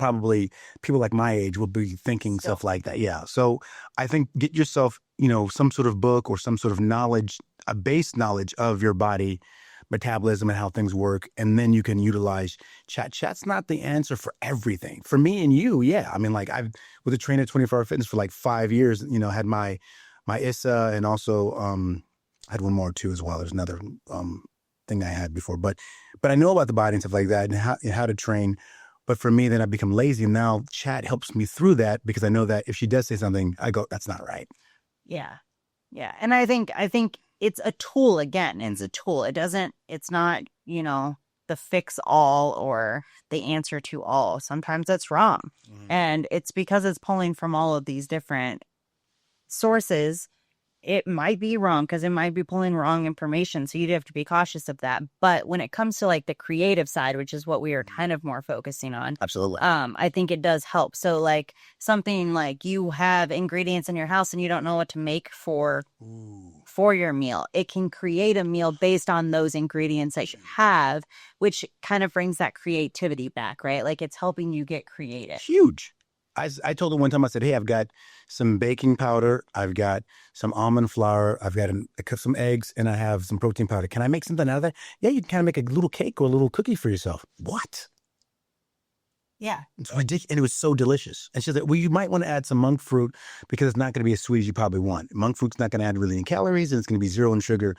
Speaker 2: like my age will be thinking stuff like that. Yeah. So I think get yourself, some sort of book or some sort of knowledge, a base knowledge of your body, metabolism and how things work. And then you can utilize chat. Chat's not the answer for everything. For me and you, yeah. I mean, like I've was a trainer at 24-Hour Fitness for like 5 years, had my ISSA and also I had one more too as well. There's another thing I had before, but I know about the body and stuff like that and how to train. But for me, then I become lazy, and now chat helps me through that because I know that if she does say something, I go, that's not right.
Speaker 1: Yeah. And I think it's a tool again. It's a tool. It's not, the fix all or the answer to all. Sometimes it's wrong. And it's because it's pulling from all of these different sources. It might be wrong because it might be pulling wrong information. So you'd have to be cautious of that. But when it comes to like the creative side, which is what we are kind of more focusing on.
Speaker 2: Absolutely.
Speaker 1: I think it does help. So like something like you have ingredients in your house and you don't know what to make for your meal. It can create a meal based on those ingredients that you have, which kind of brings that creativity back, right? Like it's helping you get creative.
Speaker 2: Huge. I told her one time, I said, hey, I've got some baking powder, I've got some almond flour, I've got some eggs, and I have some protein powder. Can I make something out of that? Yeah, you can kind of make a little cake or a little cookie for yourself. What?
Speaker 1: Yeah.
Speaker 2: It's ridiculous. And it was so delicious. And she's like, well, you might want to add some monk fruit because it's not going to be as sweet as you probably want. Monk fruit's not going to add really any calories, and it's going to be zero in sugar.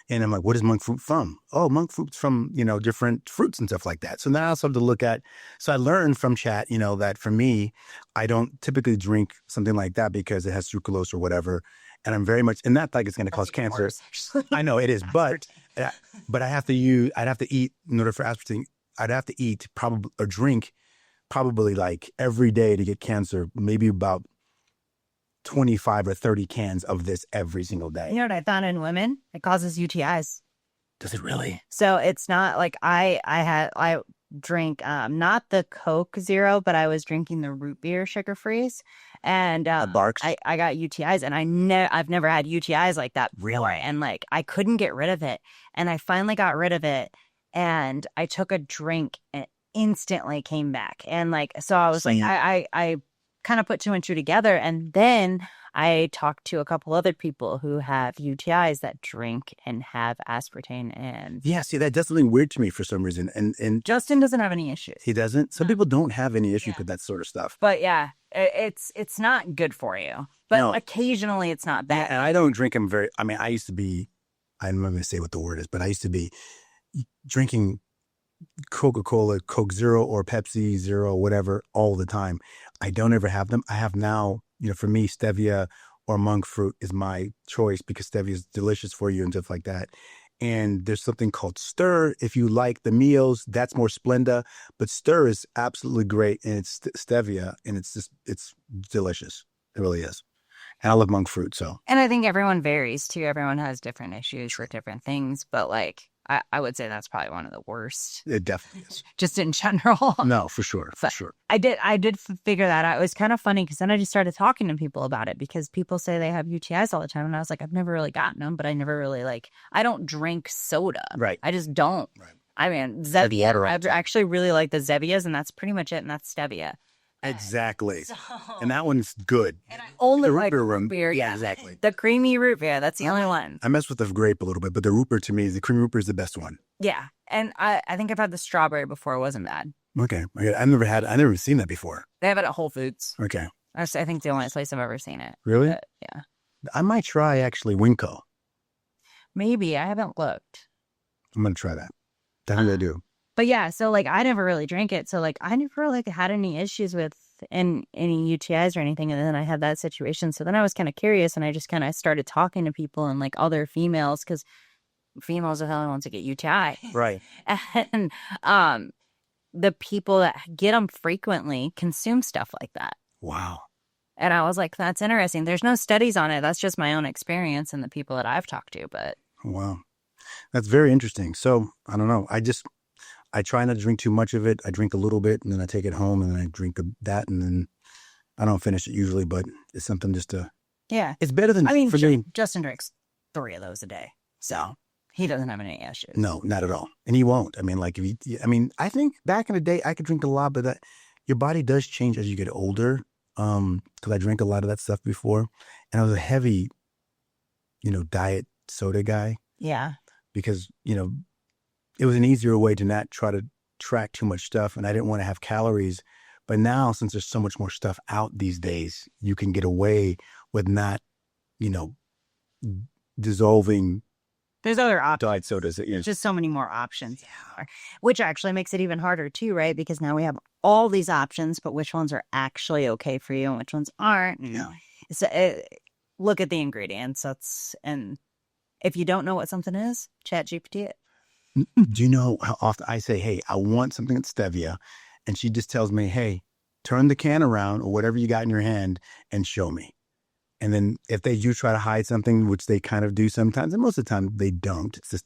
Speaker 2: And I'm like, what is monk fruit from? Oh, monk fruit's from, different fruits and stuff like that. So now I started to look at, so I learned from chat, that for me, I don't typically drink something like that because it has sucralose or whatever. And I'm very much, and not like it's going to cause cancer. I know it is, but I'd have to eat in order for aspartame, I'd have to eat probably or drink probably like every day to get cancer, maybe about 25 or 30 cans of this every single day.
Speaker 1: You know what I found in women? It causes UTIs.
Speaker 2: Does it really?
Speaker 1: So it's not like I drink not the Coke Zero, but I was drinking the root beer sugar freeze, and
Speaker 2: barks.
Speaker 1: I got UTIs, and I've never had UTIs like that before.
Speaker 2: Really?
Speaker 1: And like I couldn't get rid of it, and I finally got rid of it, and I took a drink and it instantly came back, and like so I was like I kind of put two and two together, and then I talked to a couple other people who have UTIs that drink and have aspartame. And
Speaker 2: yeah, see, that does something weird to me for some reason. And
Speaker 1: Justin doesn't have any issues.
Speaker 2: He doesn't. Some people don't have any issues with that sort of stuff.
Speaker 1: But yeah, it's not good for you. But occasionally it's not bad.
Speaker 2: And I don't drink them I used to be, I'm not going to say what the word is, but I used to be drinking Coca-Cola, Coke Zero or Pepsi Zero, whatever, all the time. I don't ever have them. I have now, for me, stevia or monk fruit is my choice because stevia is delicious for you and stuff like that. And there's something called Stir. If you like the meals, that's more Splenda, but Stir is absolutely great, and it's stevia, and it's delicious. It really is. And I love monk fruit, so.
Speaker 1: And I think everyone varies too. Everyone has different issues with different things, but like I would say that's probably one of the worst.
Speaker 2: It definitely is.
Speaker 1: Just in general.
Speaker 2: No, for sure. For
Speaker 1: But
Speaker 2: sure.
Speaker 1: I did figure that out. It was kind of funny because then I just started talking to people about it because people say they have UTIs all the time. And I was like, I've never really gotten them, but I never really I don't drink soda.
Speaker 2: Right.
Speaker 1: I just don't.
Speaker 2: Right.
Speaker 1: I mean,
Speaker 2: Stevia,
Speaker 1: I actually really like the Zevias, and that's pretty much it. And that's stevia.
Speaker 2: Exactly.
Speaker 1: So,
Speaker 2: And that one's good.
Speaker 1: and I only
Speaker 2: The root
Speaker 1: like
Speaker 2: beer
Speaker 1: root
Speaker 2: one.
Speaker 1: beer.
Speaker 2: Yeah, exactly.
Speaker 1: The creamy root beer. That's the only one.
Speaker 2: I mess with the grape a little bit, but the root beer to me, the cream root beer is the best one.
Speaker 1: Yeah. And I think I've had the strawberry before. It wasn't bad.
Speaker 2: Okay. I've never seen that before.
Speaker 1: They have it at Whole Foods.
Speaker 2: Okay.
Speaker 1: That's, I think, the only place I've ever seen it.
Speaker 2: Really?
Speaker 1: But, yeah.
Speaker 2: I might try actually Winco.
Speaker 1: Maybe. I haven't looked.
Speaker 2: I'm going to try that. Definitely do.
Speaker 1: But yeah, so like I never really drank it. So like I never like had any issues with any UTIs or anything. And then I had that situation. So then I was kind of curious and I just kind of started talking to people and like other females because females are the only ones that get UTI.
Speaker 2: Right.
Speaker 1: And the people that get them frequently consume stuff like that.
Speaker 2: Wow.
Speaker 1: And I was like, that's interesting. There's no studies on it. That's just my own experience and the people that I've talked to. But
Speaker 2: Wow. That's very interesting. So I don't know. I try not to drink too much of it. I drink a little bit and then I take it home and then I drink that and then I don't finish it usually, but it's something just to,
Speaker 1: yeah,
Speaker 2: it's better than,
Speaker 1: I mean,
Speaker 2: for me.
Speaker 1: Justin drinks 3 of those a day. So he doesn't have any issues.
Speaker 2: No, not at all. And he won't. I mean, like, I think back in the day I could drink a lot, but your body does change as you get older. Cause I drank a lot of that stuff before and I was a heavy, diet soda guy
Speaker 1: Yeah.
Speaker 2: because, it was an easier way to not try to track too much stuff. And I didn't want to have calories. But now, since there's so much more stuff out these days, you can get away with not, dissolving
Speaker 1: There's other options.
Speaker 2: diet sodas.
Speaker 1: Just so many more options. Yeah. Which actually makes it even harder too, right? Because now we have all these options, but which ones are actually okay for you and which ones aren't?
Speaker 2: Yeah.
Speaker 1: So look at the ingredients. And if you don't know what something is, chat GPT it.
Speaker 2: Do you know how often I say, hey, I want something that's stevia, and she just tells me, hey, turn the can around or whatever you got in your hand and show me. And then if they do try to hide something, which they kind of do sometimes, and most of the time they don't, it's just,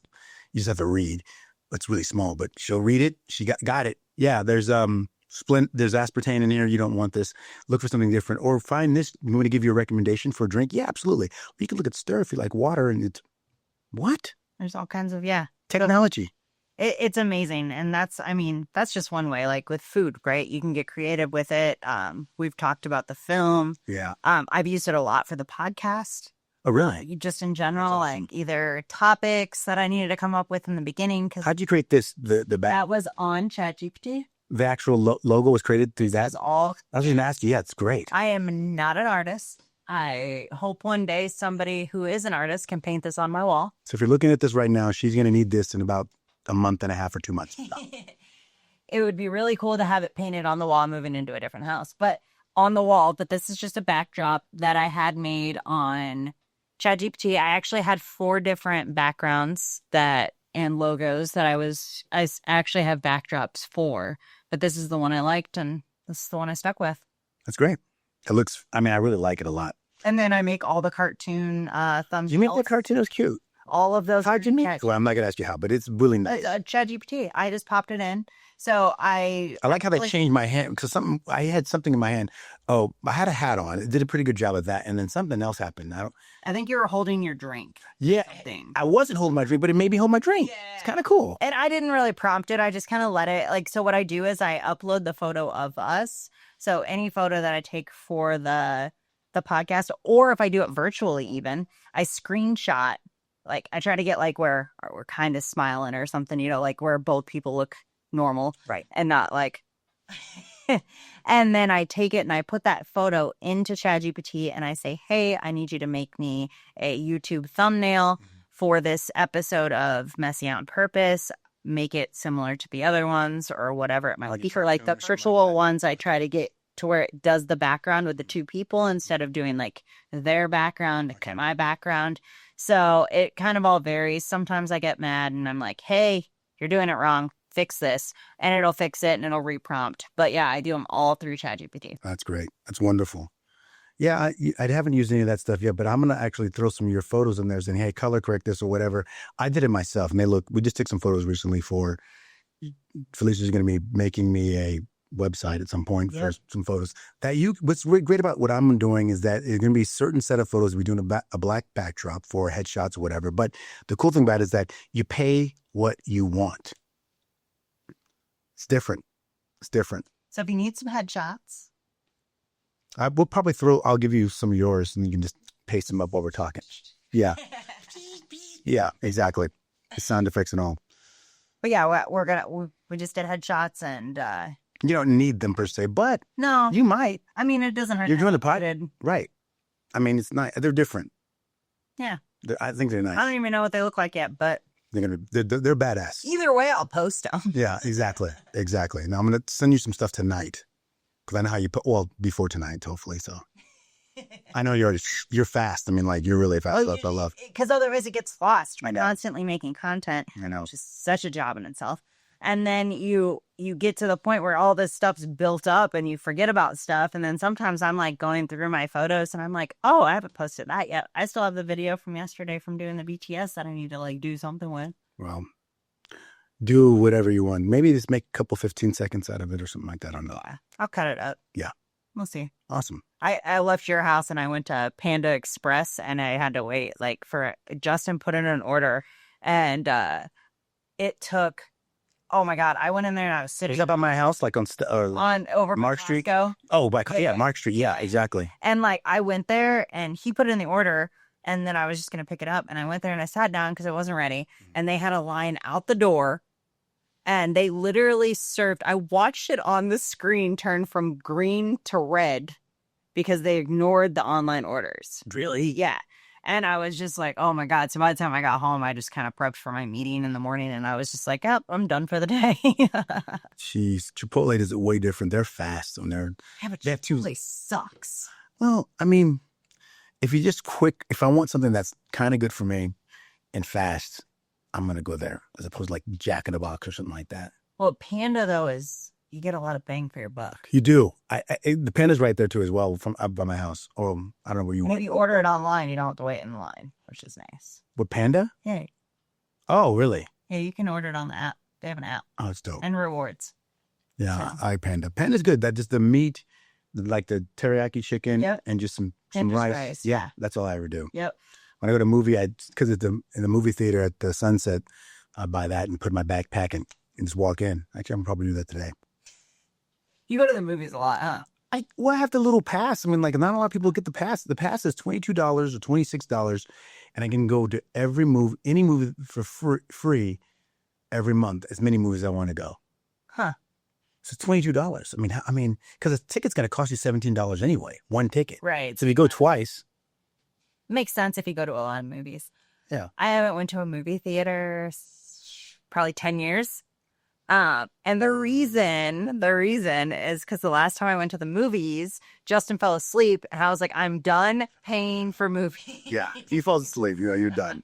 Speaker 2: you just have to read. It's really small, but she'll read it. She got it. Yeah, there's there's aspartame in here. You don't want this. Look for something different. Or find this. You want to give you a recommendation for a drink? Yeah, absolutely. Or you can look at Stir if you like water, and it's, what?
Speaker 1: There's all kinds of,
Speaker 2: Technology.
Speaker 1: It's amazing. And that's just one way, like with food, right? You can get creative with it. We've talked about the film.
Speaker 2: Yeah.
Speaker 1: I've used it a lot for the podcast.
Speaker 2: Oh, really?
Speaker 1: Just in general,
Speaker 2: awesome.
Speaker 1: like either topics that I needed to come up with in the beginning.
Speaker 2: How'd you create this? The back,
Speaker 1: That was on ChatGPT.
Speaker 2: the actual logo was created through that?
Speaker 1: That's all.
Speaker 2: I was going to ask you. Yeah, it's great.
Speaker 1: I am not an artist. I hope one day somebody who is an artist can paint this on my wall.
Speaker 2: So if you're looking at this right now, she's going to need this in about a month and a half or 2 months.
Speaker 1: It would be really cool to have it painted on the wall moving into a different house, but on the wall. But this is just a backdrop that I had made on ChatGPT. I actually had 4 different backgrounds and logos that I actually have backdrops for, but this is the one I liked and this is the one I stuck with.
Speaker 2: That's great. It looks, I really like it a lot.
Speaker 1: And then I make all the cartoon thumbnails.
Speaker 2: You make the cartoon? It was cute.
Speaker 1: All of those.
Speaker 2: How'd you make it? Well, I'm not going to ask you how, but it's really nice.
Speaker 1: ChatGPT. I just popped it in. So
Speaker 2: I like how they changed my hand because I had something in my hand. Oh, I had a hat on. It did a pretty good job of that. And then something else happened.
Speaker 1: I think you were holding your drink.
Speaker 2: Yeah.
Speaker 1: Something.
Speaker 2: I wasn't holding my drink, but it made me hold my drink. Yeah. It's kind of cool.
Speaker 1: And I didn't really prompt it. I just kind of let it so what I do is I upload the photo of us. So any photo that I take for the podcast, or if I do it virtually even, I screenshot. Like I try to get like where we're kind of smiling or something, like where both people look normal.
Speaker 2: Right.
Speaker 1: And not like, and then I take it and I put that photo into ChatGPT and I say, hey, I need you to make me a YouTube thumbnail for this episode of Messy on Purpose. make it similar to the other ones or whatever it might
Speaker 2: Like a
Speaker 1: be. For like the
Speaker 2: cartoon or something like
Speaker 1: virtual
Speaker 2: that.
Speaker 1: ones, I try to get to where it does the background with the two people instead of doing like their background
Speaker 2: Okay.
Speaker 1: and my background. So it kind of all varies. Sometimes I get mad and I'm like, hey, you're doing it wrong. Fix this. And it'll fix it and it'll reprompt. But yeah, I do them all through ChatGPT.
Speaker 2: That's great. That's wonderful. Yeah, I haven't used any of that stuff yet, but I'm gonna actually throw some of your photos in there saying, "Hey, color correct this or whatever." I did it myself, and they look. We just took some photos recently for Felicia's going to be making me a website at some point for some photos. What's great about what I'm doing is that it's going to be a certain set of photos. We're doing a black backdrop for headshots or whatever. But the cool thing about it is that you pay what you want. It's different. It's different.
Speaker 1: So if you need some headshots,
Speaker 2: We'll probably I'll give you some of yours and you can just paste them up while we're talking. Yeah. Yeah, exactly. The sound effects and all.
Speaker 1: but yeah, we just did headshots and
Speaker 2: You don't need them per se, but
Speaker 1: no,
Speaker 2: you might.
Speaker 1: I mean, it doesn't hurt.
Speaker 2: You're
Speaker 1: to
Speaker 2: doing
Speaker 1: have
Speaker 2: the pod,
Speaker 1: it.
Speaker 2: right? I mean, it's not. They're different.
Speaker 1: Yeah.
Speaker 2: I think they're nice.
Speaker 1: I don't even know what they look like yet, but
Speaker 2: They're badass.
Speaker 1: either way, I'll post them.
Speaker 2: Yeah, exactly. Now I'm gonna send you some stuff tonight because I know how you put. Well, before tonight, hopefully. So I know you're fast. I mean, like you're really fast. I love.
Speaker 1: Because otherwise it gets lost.
Speaker 2: I
Speaker 1: You're
Speaker 2: know.
Speaker 1: constantly making content,
Speaker 2: I know.
Speaker 1: which is such a job in itself. And then you get to the point where all this stuff's built up and you forget about stuff. And then sometimes I'm like going through my photos and I'm like, oh, I haven't posted that yet. I still have the video from yesterday from doing the BTS that I need to like do something with.
Speaker 2: Well, do whatever you want. Maybe just make a couple 15 seconds out of it or something like that. I don't know.
Speaker 1: I'll cut it up.
Speaker 2: Yeah.
Speaker 1: We'll see.
Speaker 2: Awesome.
Speaker 1: I left your house and I went to Panda Express and I had to wait like for Justin put in an order and it took, oh my God, I went in there and I was sitting
Speaker 2: Is that by my house, like on
Speaker 1: over
Speaker 2: Mark Street?
Speaker 1: Costco.
Speaker 2: Oh, Mark Street. Yeah, exactly.
Speaker 1: And like I went there and he put in the order and then I was just going to pick it up and I went there and I sat down because it wasn't ready and they had a line out the door and they literally served, I watched it on the screen turn from green to red because they ignored the online orders.
Speaker 2: Really?
Speaker 1: Yeah. And I was just like, oh my God. So by the time I got home, I just kind of prepped for my meeting in the morning and I was just like, oh, I'm done for the day.
Speaker 2: Jeez, Chipotle does it way different. They're fast and
Speaker 1: Yeah, but
Speaker 2: they have two.
Speaker 1: Chipotle sucks.
Speaker 2: Well, I mean, if I want something that's kind of good for me and fast, I'm going to go there as opposed to like Jack in the Box or something like that.
Speaker 1: Well, Panda though you get a lot of bang for your buck.
Speaker 2: You do. The Panda's right there too as well from up by my house. Or I don't know where you
Speaker 1: And
Speaker 2: want.
Speaker 1: if you order it online, you don't have to wait in line, which is nice.
Speaker 2: With Panda?
Speaker 1: Yeah.
Speaker 2: Oh, really?
Speaker 1: Yeah, you can order it on the app. They have an app.
Speaker 2: Oh, it's dope.
Speaker 1: And rewards.
Speaker 2: Yeah, I like Panda. Panda's good. That just the meat, like the teriyaki chicken,
Speaker 1: Yep.
Speaker 2: and just some
Speaker 1: And just
Speaker 2: rice.
Speaker 1: rice,
Speaker 2: Yeah,
Speaker 1: yeah.
Speaker 2: that's all I ever do.
Speaker 1: Yep.
Speaker 2: When I go to a movie, because it's in the movie theater at the Sunset, I buy that and put my backpack and just walk in. Actually, I'm probably do that today.
Speaker 1: You go to the movies a lot, huh?
Speaker 2: I have the little pass. I mean, like not a lot of people get the pass. The pass is $22 or $26, and I can go to any movie for free every month, as many movies as I want to go.
Speaker 1: Huh.
Speaker 2: So it's $22. I mean, because a ticket's going to cost you $17 anyway, one ticket.
Speaker 1: Right.
Speaker 2: So if you go twice,
Speaker 1: Makes sense if you go to a lot of movies.
Speaker 2: yeah.
Speaker 1: I haven't went to a movie theater probably 10 years. And the reason is because the last time I went to the movies, Justin fell asleep and I was like, I'm done paying for movies.
Speaker 2: Yeah. If you fall asleep, you're done.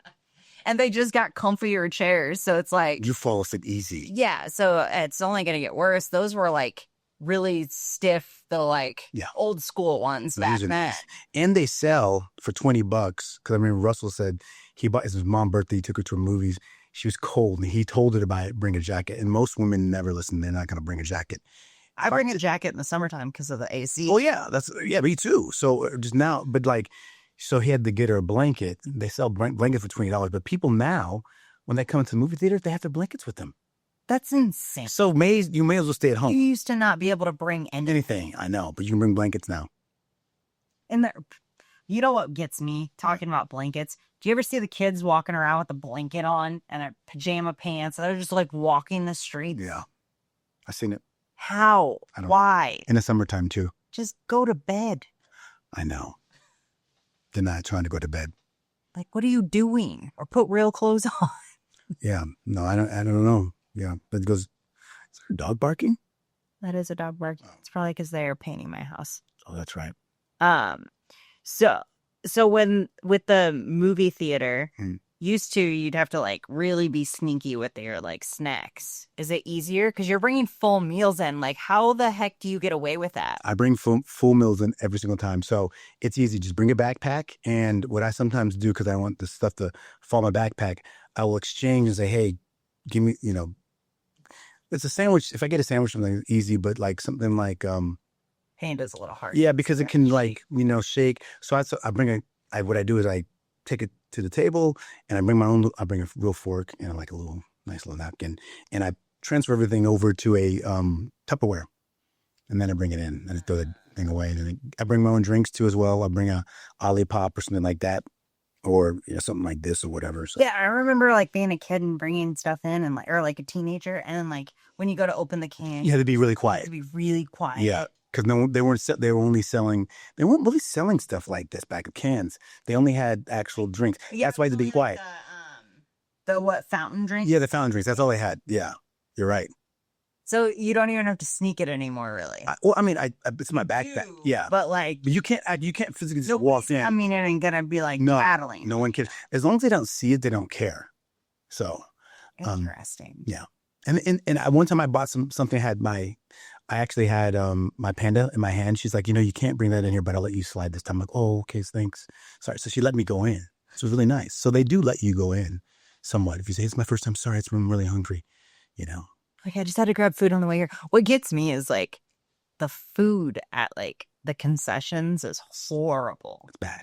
Speaker 1: And they just got comfier chairs. So it's like,
Speaker 2: You fall asleep easy.
Speaker 1: yeah, so it's only going to get worse. Those were like really stiff,
Speaker 2: Yeah.
Speaker 1: old school ones back
Speaker 2: These are-
Speaker 1: then.
Speaker 2: And they sell for $20. Because I remember Russell said he bought his mom's birthday. He took her to a movies. She was cold, and he told her to bring a jacket. And most women never listen; they're not going to bring a jacket.
Speaker 1: I bring a jacket in the summertime because of the AC.
Speaker 2: Oh yeah, me too. So just now, but like, so he had to get her a blanket. They sell blankets for $20. But people now, when they come into the movie theater, they have their blankets with them.
Speaker 1: That's insane.
Speaker 2: So you may as well stay at
Speaker 1: You
Speaker 2: home.
Speaker 1: used to not be able to bring
Speaker 2: Anything, I know, but you can bring blankets now.
Speaker 1: in there. You know what gets me talking about blankets? Do you ever see the kids walking around with a blanket on and their pajama pants? They're just like walking the streets.
Speaker 2: Yeah, I've seen it
Speaker 1: How?
Speaker 2: I don't-
Speaker 1: Why?
Speaker 2: in the summertime too.
Speaker 1: Just go to bed.
Speaker 2: I know. They're not trying to go to bed.
Speaker 1: Like, what are you doing? Or put real clothes on.
Speaker 2: Yeah, no, I don't know. Yeah, but it goes. Is there a dog barking?
Speaker 1: That is a dog bark. It's probably because they are painting my house.
Speaker 2: Oh, that's right.
Speaker 1: Um, so when with the movie theater,
Speaker 2: Hmm.
Speaker 1: used to you'd have to like really be sneaky with your like snacks. Is it easier because you're bringing full meals in? Like, how the heck do you get away with that?
Speaker 2: I bring full meals in every single time, so it's easy. Just bring a backpack, and what I sometimes do because I want the stuff to fall in my backpack, I will exchange and say, "Hey, give me, it's a sandwich. If I get a sandwich, something easy, but like something like
Speaker 1: Panda's a little hard.
Speaker 2: yeah, because it can like shake. So I bring what I do is I take it to the table and I bring my own. I bring a real fork and like a nice little napkin, and I transfer everything over to a Tupperware, and then I bring it in and I throw the thing away. And then I bring my own drinks too as well. I bring a Olipop or something like that, or something like this or whatever. So
Speaker 1: Yeah, I remember like being a kid and bringing stuff in and like, or like a teenager, and then like when you go to open the can,
Speaker 2: you had to be really
Speaker 1: you
Speaker 2: quiet.
Speaker 1: have to be really quiet.
Speaker 2: Yeah. Because no, they weren't. They were only selling. They weren't really selling stuff like this back of cans. They only had actual drinks.
Speaker 1: Yeah,
Speaker 2: That's why they be quiet.
Speaker 1: The what, fountain drink?
Speaker 2: Yeah, the fountain drinks. That's all they had. Yeah, you're right.
Speaker 1: So you don't even have to sneak it anymore, really.
Speaker 2: Well, I mean, it's in my backpack. Yeah,
Speaker 1: But like,
Speaker 2: but you can't physically just walk in.
Speaker 1: I mean, it ain't gonna be like
Speaker 2: No,
Speaker 1: battling.
Speaker 2: no one can. As long as they don't see it, they don't care. So,
Speaker 1: Interesting.
Speaker 2: yeah. And one time I bought something I actually had my panda in my hand. She's like, you can't bring that in here, but I'll let you slide this time. I'm like, oh, okay, thanks. Sorry. So she let me go in. So it was really nice. So they do let you go in somewhat. If you say it's my first time, sorry, I'm really hungry,
Speaker 1: Like, I just had to grab food on the way here. What gets me is like the food at like the concessions is horrible.
Speaker 2: It's bad.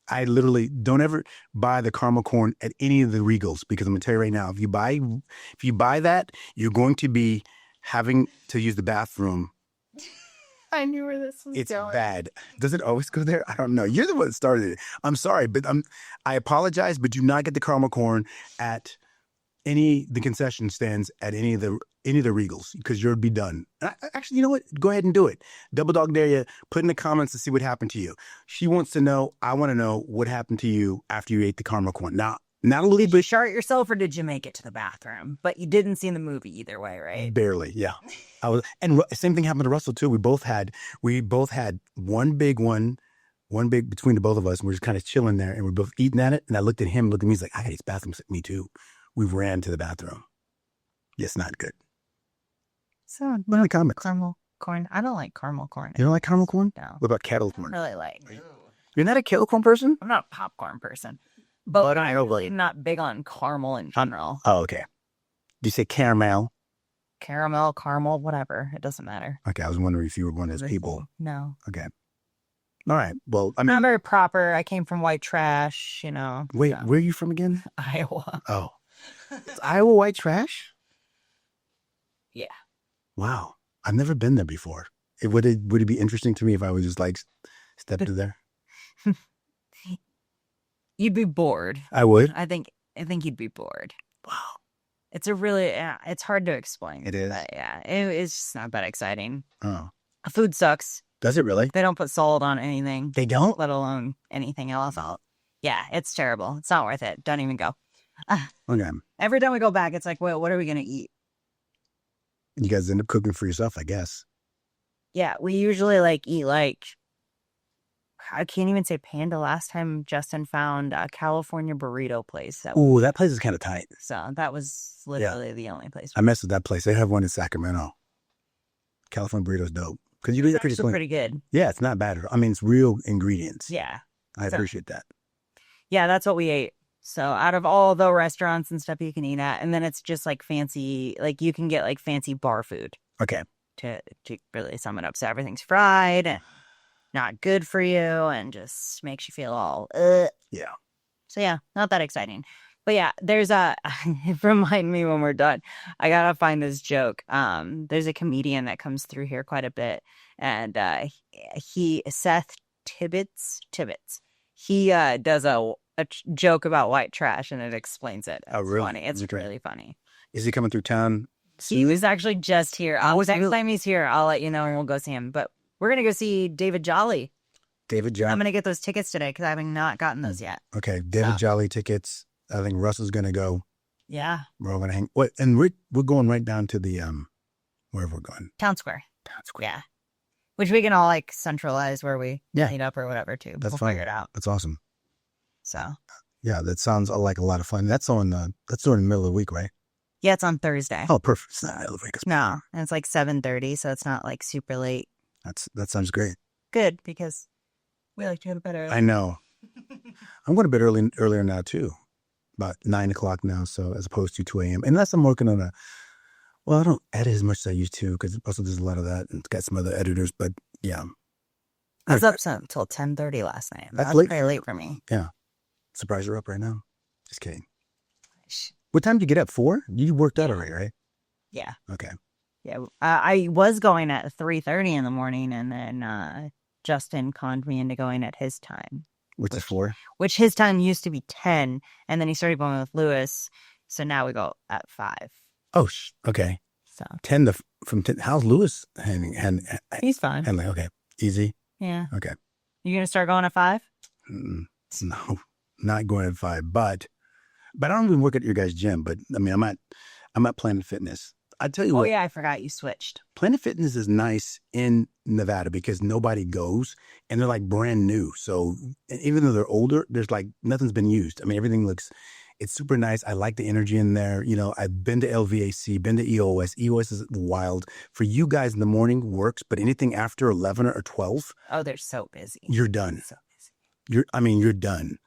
Speaker 2: I literally don't ever buy the caramel corn at any of the Regals because I'm gonna tell you right now, if you buy that, you're going to be having to use the bathroom.
Speaker 1: I knew where this was
Speaker 2: It's
Speaker 1: going.
Speaker 2: bad. Does it always go there? I don't know. You're the one that started it. I'm sorry, but I apologize, but do not get the caramel corn at the concession stands at any of the Regals because you'll be done. Actually, you know what? Go ahead and do it. Double dog dare you. Put in the comments to see what happened to you. She wants to know. I want to know what happened to you after you ate the caramel corn. Now, not a little
Speaker 1: Did you
Speaker 2: bit.
Speaker 1: shart yourself or did you make it to the bathroom? But you didn't see the movie either way, right?
Speaker 2: Barely, yeah. And same thing happened to Russell too. We both had one big between the both of us, and we're just kind of chilling there, and we're both eating at it. And I looked at him, looked at me, he's like, I got these bathrooms. Me too. We ran to the bathroom. It's not good.
Speaker 1: So
Speaker 2: no comments.
Speaker 1: Caramel corn. I don't like caramel corn.
Speaker 2: You don't like caramel corn?
Speaker 1: No.
Speaker 2: What about kettle corn?
Speaker 1: I don't really like.
Speaker 2: You're not a kettle corn person?
Speaker 1: I'm not a popcorn person. But I'm not big on caramel in general.
Speaker 2: Oh, okay. Do you say caramel?
Speaker 1: Caramel, whatever. It doesn't matter.
Speaker 2: Okay, I was wondering if you were one of those people.
Speaker 1: No.
Speaker 2: Okay. All right. Well, I mean,
Speaker 1: not very proper. I came from white trash,
Speaker 2: Wait, where are you from again?
Speaker 1: Iowa.
Speaker 2: Oh. Is Iowa white trash?
Speaker 1: Yeah.
Speaker 2: Wow. I've never been there before. Would it be interesting to me if I was just like step to there?
Speaker 1: You'd be bored.
Speaker 2: I would.
Speaker 1: I think you'd be bored.
Speaker 2: Wow.
Speaker 1: It's it's hard to explain.
Speaker 2: It is.
Speaker 1: But yeah, it's just not that exciting.
Speaker 2: Oh.
Speaker 1: Food sucks.
Speaker 2: Does it really?
Speaker 1: They don't put salt on anything.
Speaker 2: They don't?
Speaker 1: Let alone anything else. Yeah, it's terrible. It's not worth it. Don't even go.
Speaker 2: Okay.
Speaker 1: Every time we go back, it's like, well, what are we going to eat?
Speaker 2: You guys end up cooking for yourself, I guess.
Speaker 1: Yeah, we usually eat I can't even say Panda. Last time Justin found a California burrito place.
Speaker 2: Ooh, that place is kind of tight.
Speaker 1: So that was literally the only place.
Speaker 2: I messed with that place. They have one in Sacramento. California burrito's dope. Because you do that
Speaker 1: pretty good.
Speaker 2: Yeah, it's not bad. I mean, it's real ingredients.
Speaker 1: Yeah.
Speaker 2: I appreciate that.
Speaker 1: Yeah, that's what we ate. So out of all the restaurants and stuff you can eat at, and then it's just fancy, you can get fancy bar food.
Speaker 2: Okay.
Speaker 1: To really sum it up. So everything's fried and not good for you and just makes you feel all,
Speaker 2: Yeah.
Speaker 1: So yeah, not that exciting. But yeah, there's remind me when we're done, I gotta find this joke. There's a comedian that comes through here quite a bit, and Seth Tibbetts, he does a joke about white trash, and it explains it. It's
Speaker 2: really?
Speaker 1: Funny. It's really funny.
Speaker 2: Is he coming through town?
Speaker 1: He was actually just here. Next time he's here, I'll let you know, and we'll go see him. But we're gonna go see David Jolly.
Speaker 2: David Jolly.
Speaker 1: I'm gonna get those tickets today because I have not gotten those yet.
Speaker 2: Okay, David Jolly tickets. I think Russell's gonna go.
Speaker 1: Yeah.
Speaker 2: We're all gonna hang. What? And we're going right down to the wherever we're going.
Speaker 1: Town Square.
Speaker 2: Town Square.
Speaker 1: Yeah. Which we can all like centralize where we
Speaker 2: Yeah.
Speaker 1: meet up or whatever too.
Speaker 2: That's
Speaker 1: we'll
Speaker 2: fine.
Speaker 1: figure it out.
Speaker 2: That's awesome.
Speaker 1: So.
Speaker 2: Yeah, that sounds like a lot of fun. That's during the middle of the week, right?
Speaker 1: Yeah, it's on Thursday.
Speaker 2: Oh, perfect. It's not middle of the week.
Speaker 1: No, and it's like 7:30, so it's not like super late.
Speaker 2: That sounds great.
Speaker 1: Good, because we like to go to bed early.
Speaker 2: I know. I'm going to bed earlier now too, about 9 o'clock now. So as opposed to 2 a.m. Unless I'm working on I don't edit as much as I used to because also there's a lot of that and it's got some other editors. But yeah,
Speaker 1: I was up until 10:30 last night.
Speaker 2: That's
Speaker 1: That was
Speaker 2: late.
Speaker 1: pretty late for me.
Speaker 2: Yeah, surprised you're up right now. Just kidding. What time did you get up? 4? You worked out already, right?
Speaker 1: Yeah.
Speaker 2: Okay.
Speaker 1: Yeah, I was going at 3:30 in the morning, and then Justin conned me into going at his time.
Speaker 2: Which is 4?
Speaker 1: Which his time used to be 10, and then he started going with Lewis, so now we go at 5.
Speaker 2: Oh, okay.
Speaker 1: So
Speaker 2: 10 from 10. How's Lewis?
Speaker 1: he's fine.
Speaker 2: And okay, easy.
Speaker 1: Yeah.
Speaker 2: Okay.
Speaker 1: You gonna start going at 5?
Speaker 2: No, not going at 5, but I don't even work at your guys' gym. But I mean, I'm at Planet Fitness. I tell you what.
Speaker 1: Oh yeah, I forgot you switched.
Speaker 2: Planet Fitness is nice in Nevada because nobody goes and they're like brand new. So even though they're older, there's like nothing's been used. I mean, it's super nice. I like the energy in there. You know, I've been to LVAC, been to EOS. EOS is wild. For you guys in the morning works, but anything after 11 or 12.
Speaker 1: Oh, they're so busy.
Speaker 2: You're done.
Speaker 1: So busy.
Speaker 2: You're done.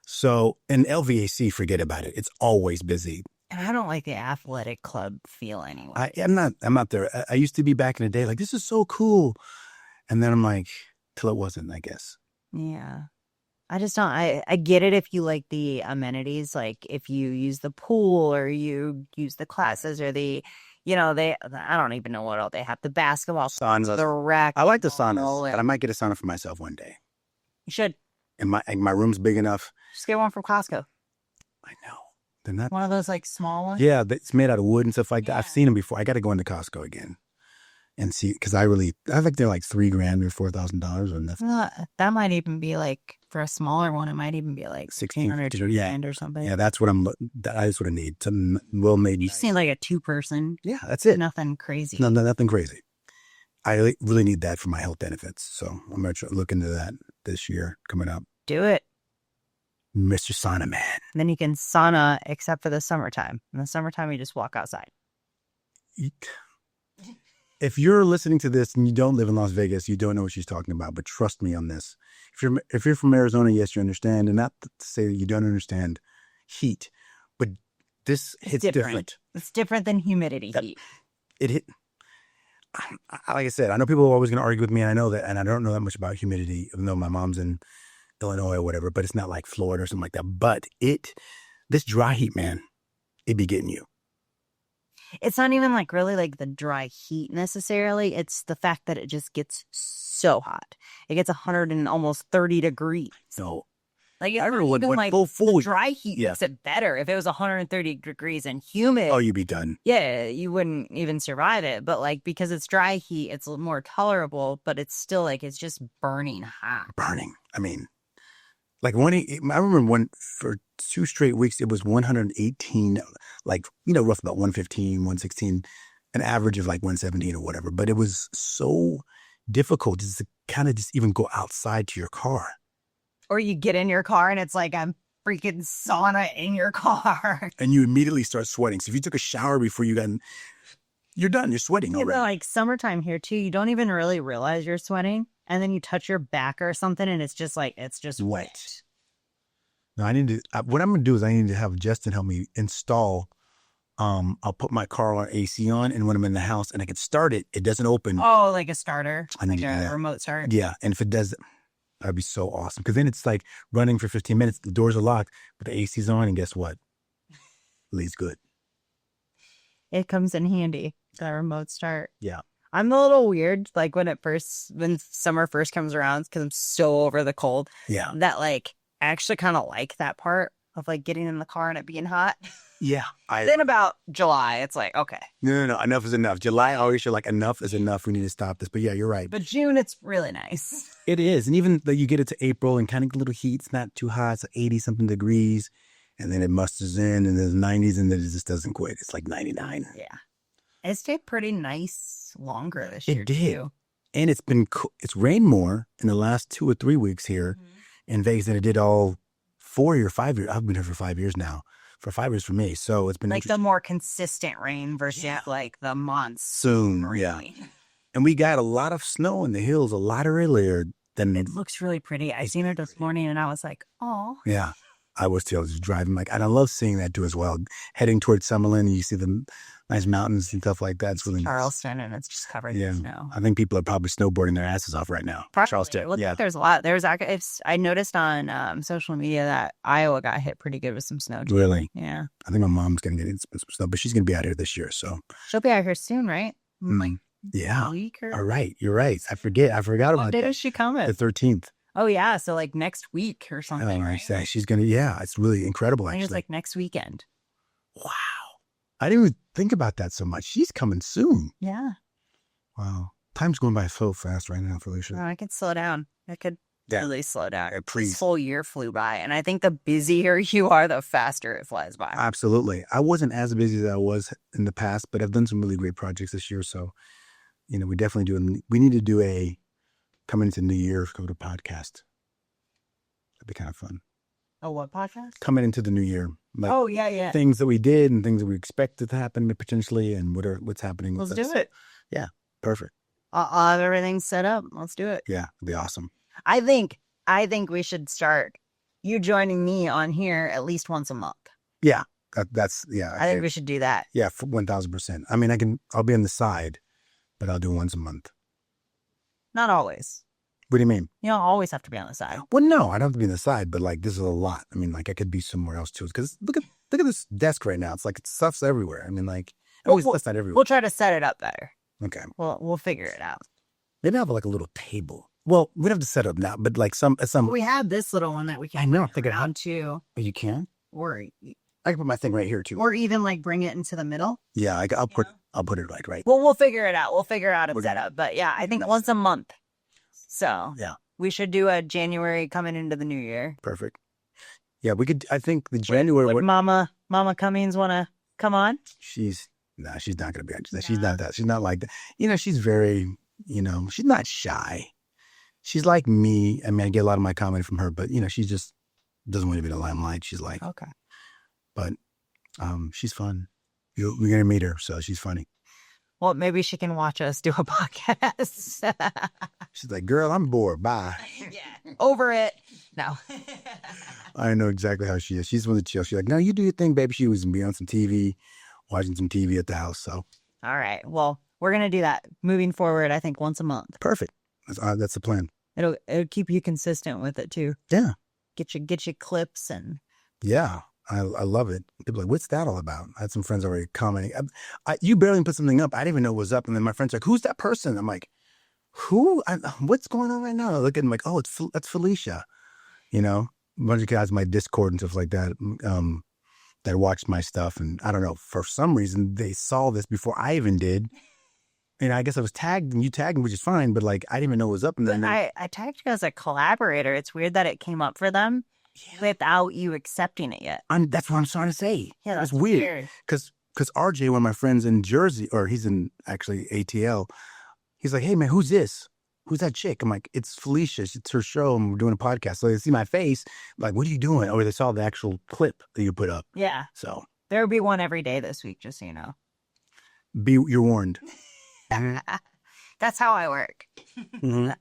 Speaker 2: So in LVAC, forget about it. It's always busy.
Speaker 1: And I don't like the athletic club feel anyway.
Speaker 2: I'm not there. I used to be back in the day like, this is so cool. And then I'm like, till it wasn't, I guess.
Speaker 1: Yeah. I just don't, I get it if you like the amenities, like if you use the pool or you use the classes or I don't even know what all they have. The basketball,
Speaker 2: saunas,
Speaker 1: the rec.
Speaker 2: I like the saunas, but I might get a sauna for myself one day.
Speaker 1: You should.
Speaker 2: And my room's big enough.
Speaker 1: Just get one from Costco.
Speaker 2: I know. They're not
Speaker 1: one of those like small ones.
Speaker 2: Yeah, it's made out of wood and stuff like that. I've seen them before. I got to go into Costco again and see because I think they're like $3,000 or $4,000 or nothing.
Speaker 1: That might even be like for a smaller one. It might even be like
Speaker 2: 1,600
Speaker 1: $2,000 or something.
Speaker 2: Yeah, that's what that's what I need. Some well-made.
Speaker 1: You've seen like a 2-person.
Speaker 2: Yeah, that's it.
Speaker 1: Nothing crazy.
Speaker 2: No, nothing crazy. I really need that for my health benefits. So I'm going to look into that this year coming up.
Speaker 1: Do it.
Speaker 2: Mr. Sauna Man.
Speaker 1: And then you can sauna except for the summertime. In the summertime, you just walk outside.
Speaker 2: If you're listening to this and you don't live in Las Vegas, you don't know what she's talking about. But trust me on this. If you're from Arizona, yes, you understand. And not to say that you don't understand heat, but this hits different.
Speaker 1: It's different than humidity heat.
Speaker 2: It hit. Like I said, I know people are always going to argue with me, and I know that, and I don't know that much about humidity, even though my mom's in Illinois or whatever, but it's not like Florida or something like that. But this dry heat, man, it be getting you.
Speaker 1: It's not even like really like the dry heat necessarily. It's the fact that it just gets so hot. It gets 100 and almost 30 degrees.
Speaker 2: No.
Speaker 1: Like
Speaker 2: I remember when
Speaker 1: like
Speaker 2: full
Speaker 1: dry heat makes it better. If it was 130 degrees and humid,
Speaker 2: oh, you'd be done.
Speaker 1: Yeah, you wouldn't even survive it. But like because it's dry heat, it's more tolerable. But it's still like it's just burning hot.
Speaker 2: Burning. I mean, like I remember for 2 straight weeks it was 118, like roughly about 115, 116, an average of like 117 or whatever. But it was so difficult just to kind of just even go outside to your car.
Speaker 1: Or you get in your car and it's like a freaking sauna in your car.
Speaker 2: And you immediately start sweating. So if you took a shower before you're done, you're sweating already.
Speaker 1: But like summertime here too, you don't even really realize you're sweating. And then you touch your back or something and it's just wet.
Speaker 2: No, what I'm going to do is I need to have Justin help me install. I'll put my car on AC on, and when I'm in the house and I can start it, it doesn't open.
Speaker 1: Oh, like a starter?
Speaker 2: I need
Speaker 1: a remote start?
Speaker 2: Yeah. And if it does, that'd be so awesome. Because then it's like running for 15 minutes. The doors are locked, but the AC's on. And guess what? Lee's good.
Speaker 1: It comes in handy, that remote start.
Speaker 2: Yeah.
Speaker 1: I'm a little weird, like when summer first comes around, because I'm so over the cold.
Speaker 2: Yeah.
Speaker 1: That like, I actually kind of like that part of like getting in the car and it being hot.
Speaker 2: Yeah.
Speaker 1: Then about July, it's like, okay.
Speaker 2: No. Enough is enough. July, I always feel like enough is enough. We need to stop this. But yeah, you're right.
Speaker 1: But June, it's really nice.
Speaker 2: It is. And even though you get it to April and kind of a little heat, it's not too hot. It's 80 something degrees. and then it musters in, and there's 90s, and then it just doesn't quit. It's like 99.
Speaker 1: Yeah. It stayed pretty nice longer this
Speaker 2: It
Speaker 1: year,
Speaker 2: did.
Speaker 1: too.
Speaker 2: And it's rained more in the last 2 or 3 weeks here in Vegas than it did all 4 or 5 years. I've been here for 5 years now. For 5 years for me. So it's been
Speaker 1: like the more consistent rain versus like the monsoon
Speaker 2: soon. Yeah.
Speaker 1: rain.
Speaker 2: And we got a lot of snow in the hills a lot earlier than
Speaker 1: It looks really pretty. I seen it this morning and I was like, oh.
Speaker 2: Yeah. I was too. I was just driving and I love seeing that too as well. Heading towards Summerlin, you see the nice mountains and stuff like that. It's really nice.
Speaker 1: Charleston, and it's just covered in snow.
Speaker 2: I think people are probably snowboarding their asses off right now.
Speaker 1: Probably.
Speaker 2: Charleston.
Speaker 1: Look,
Speaker 2: yeah.
Speaker 1: there's a lot. I noticed on social media that Iowa got hit pretty good with some snow too.
Speaker 2: Really?
Speaker 1: Yeah.
Speaker 2: I think my mom's going to get some snow, but she's going to be out here this year. So
Speaker 1: she'll be out here soon, right? Like
Speaker 2: yeah.
Speaker 1: a week or...
Speaker 2: All right. You're right. I forgot about that.
Speaker 1: What day is she coming?
Speaker 2: The 13th.
Speaker 1: Oh, yeah. So like next week or something.
Speaker 2: Oh,
Speaker 1: right?
Speaker 2: She's going to, it's really incredible,
Speaker 1: I think
Speaker 2: actually.
Speaker 1: it's like next weekend.
Speaker 2: Wow. I didn't even think about that so much. She's coming soon.
Speaker 1: Yeah.
Speaker 2: Wow. Time's going by so fast right now, Felicia.
Speaker 1: Oh, I could slow down. I could really slow down.
Speaker 2: Please.
Speaker 1: This whole year flew by. And I think the busier you are, the faster it flies by.
Speaker 2: Absolutely. I wasn't as busy as I was in the past, but I've done some really great projects this year. So, we definitely do. We need to do a coming into New Year, go to podcast. That'd be kind of fun.
Speaker 1: Oh, what podcast?
Speaker 2: Coming into the new year.
Speaker 1: Like yeah.
Speaker 2: Things that we did and things that we expected to happen potentially and what's happening.
Speaker 1: Let's do it.
Speaker 2: Yeah. Perfect.
Speaker 1: I'll have everything set up. Let's do it.
Speaker 2: Yeah. It'd be awesome.
Speaker 1: I think we should start you joining me on here at least once a month.
Speaker 2: Yeah. I
Speaker 1: think we should do that.
Speaker 2: Yeah. 1000%. I mean, I'll be on the side, but I'll do once a month.
Speaker 1: Not always.
Speaker 2: What do you mean?
Speaker 1: You don't always have to be on the side.
Speaker 2: Well, no, I don't have to be on the side, but like this is a lot. I mean, like I could be somewhere else too. Because look at this desk right now. It's like stuff's everywhere. I mean, like stuff's not everywhere.
Speaker 1: We'll try to set it up better.
Speaker 2: Okay.
Speaker 1: We'll figure it out.
Speaker 2: Maybe I'll have like a little table. Well, we don't have to set it up now, but like some.
Speaker 1: We have this little one that we can.
Speaker 2: I know. Figure it out
Speaker 1: too.
Speaker 2: Oh, you can.
Speaker 1: Or
Speaker 2: I can put my thing right here too.
Speaker 1: Or even like bring it into the middle.
Speaker 2: Yeah, I'll put it right.
Speaker 1: Well, we'll figure it out. We'll figure out a setup. But yeah, I think once a month. So
Speaker 2: yeah,
Speaker 1: we should do a January coming into the new year.
Speaker 2: Perfect. Yeah, we could. I think the January.
Speaker 1: Would Mama Cummings want to come on?
Speaker 2: She's not going to be on. She's not that. She's not like that. She's very. She's not shy. She's like me. I mean, I get a lot of my comedy from her, but she just doesn't want to be in the limelight. She's like
Speaker 1: okay,
Speaker 2: but she's fun. We're gonna meet her, so she's funny.
Speaker 1: Well, maybe she can watch us do a podcast.
Speaker 2: She's like, girl, I'm bored. Bye.
Speaker 1: Yeah. Over it. No.
Speaker 2: I know exactly how she is. She's one of the chill. She's like, no, you do your thing, baby. She was going to be on some TV, watching some TV at the house. So.
Speaker 1: All right. Well, we're going to do that moving forward, I think, once a month.
Speaker 2: Perfect. That's the plan.
Speaker 1: It'll keep you consistent with it, too.
Speaker 2: Yeah.
Speaker 1: Get you clips and.
Speaker 2: Yeah. I love it. People are like, what's that all about? I had some friends already commenting. You barely put something up. I didn't even know it was up. And then my friend's like, who's that person? I'm like, who? What's going on right now? I look at him like, oh, that's Felicia. A bunch of guys in my Discord and stuff like that that watched my stuff. And I don't know, for some reason, they saw this before I even did. And I guess I was tagged and you tagged me, which is fine. But like, I didn't even know it was up. And then
Speaker 1: I tagged you as a collaborator. It's weird that it came up for them. Without you accepting it yet.
Speaker 2: That's what I'm trying to say.
Speaker 1: Yeah,
Speaker 2: that's weird. Because RJ, one of my friends in Jersey, or he's in actually ATL, he's like, hey, man, who's this? Who's that chick? I'm like, it's Felicia. It's her show, and we're doing a podcast. So they see my face, like, what are you doing? Or they saw the actual clip that you put up.
Speaker 1: Yeah.
Speaker 2: So
Speaker 1: there'll be one every day this week, just so you know.
Speaker 2: You're warned.
Speaker 1: That's how I work.
Speaker 2: Mm-hmm.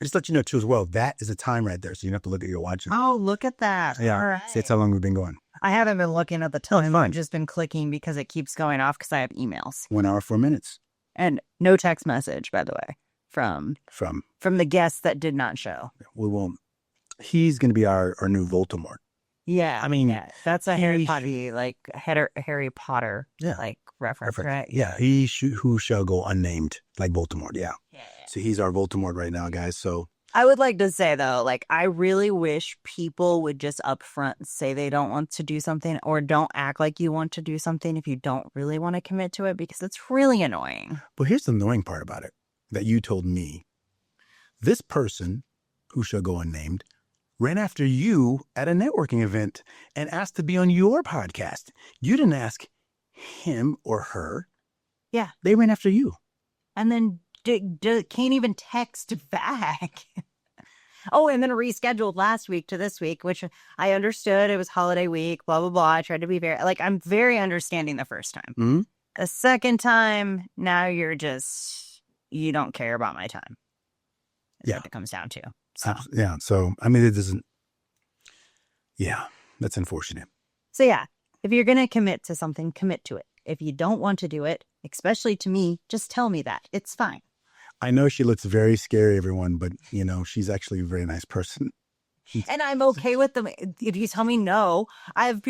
Speaker 2: Just let you know, too, as well, that is a time right there, so you don't have to look at your watch.
Speaker 1: Oh, look at that.
Speaker 2: Yeah.
Speaker 1: All right.
Speaker 2: See, that's how long we've been going.
Speaker 1: I haven't been looking at the time.
Speaker 2: Fine.
Speaker 1: I've just been clicking because it keeps going off because I have emails.
Speaker 2: 1 hour, 4 minutes.
Speaker 1: And no text message, by the way, from the guests that did not show.
Speaker 2: We won't. He's going to be our new Voldemort.
Speaker 1: Yeah.
Speaker 2: I mean,
Speaker 1: yeah, that's a Harry Potter like reference, right?
Speaker 2: Yeah. Who shall go unnamed, like Voldemort. Yeah. So he's our Voldemort right now, guys. So
Speaker 1: I would like to say, though, like, I really wish people would just upfront say they don't want to do something or don't act like you want to do something if you don't really want to commit to it, because it's really annoying.
Speaker 2: But here's the annoying part about it that you told me. This person, who shall go unnamed, ran after you at a networking event and asked to be on your podcast. You didn't ask him or her.
Speaker 1: Yeah.
Speaker 2: They ran after you.
Speaker 1: And then can't even text back. Oh, and then rescheduled last week to this week, which I understood. It was holiday week, blah, blah, blah. I tried to be I'm very understanding the first time.
Speaker 2: Mm-hmm.
Speaker 1: The second time, now you don't care about my time. That's what it comes down to. So.
Speaker 2: Yeah. So, I mean, it doesn't, that's unfortunate.
Speaker 1: So, yeah, if you're going to commit to something, commit to it. If you don't want to do it, especially to me, just tell me that. It's fine.
Speaker 2: I know she looks very scary, everyone, but, she's actually a very nice person.
Speaker 1: And I'm okay with them. If you tell me no, I have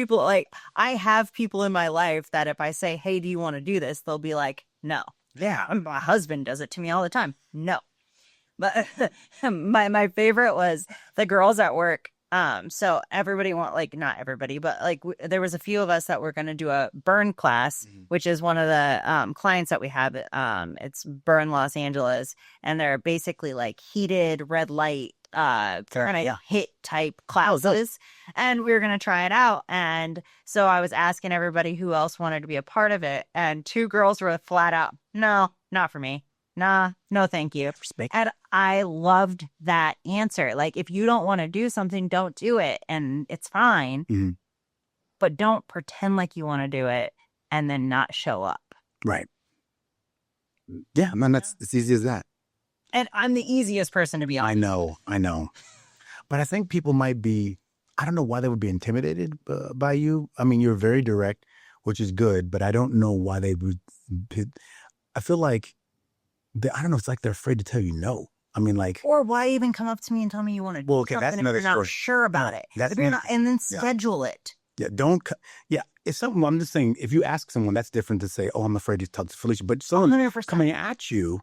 Speaker 1: people in my life that if I say, hey, do you want to do this? They'll be like, no. Yeah. My husband does it to me all the time. No. But my favorite was the girls at work. So everybody not everybody, but there was a few of us that were going to do a burn class, which is one of the clients that we have. It's Burn Los Angeles, and they're basically heated red light kind of hit type classes. And we were going to try it out. And so I was asking everybody who else wanted to be a part of it. And two girls were flat out, no, not for me. Nah, no, thank you. And I loved that answer. If you don't want to do something, don't do it. And it's fine.
Speaker 2: Mm-hmm.
Speaker 1: But don't pretend like you want to do it and then not show up.
Speaker 2: Right. Yeah, man, that's as easy as that.
Speaker 1: And I'm the easiest person to be honest.
Speaker 2: I know. But I think people might be, I don't know why they would be intimidated by you. I mean, you're very direct, which is good, but I don't know why they would. I feel like, I don't know, it's like they're afraid to tell you no. I mean,
Speaker 1: or why even come up to me and tell me you want to do something
Speaker 2: that's another
Speaker 1: if you're
Speaker 2: story.
Speaker 1: not sure about it. If you're not, and then schedule it.
Speaker 2: Yeah, if someone, I'm just saying, if you ask someone, that's different to say, oh, I'm afraid to talk to Felicia. But someone
Speaker 1: 100%.
Speaker 2: coming at you.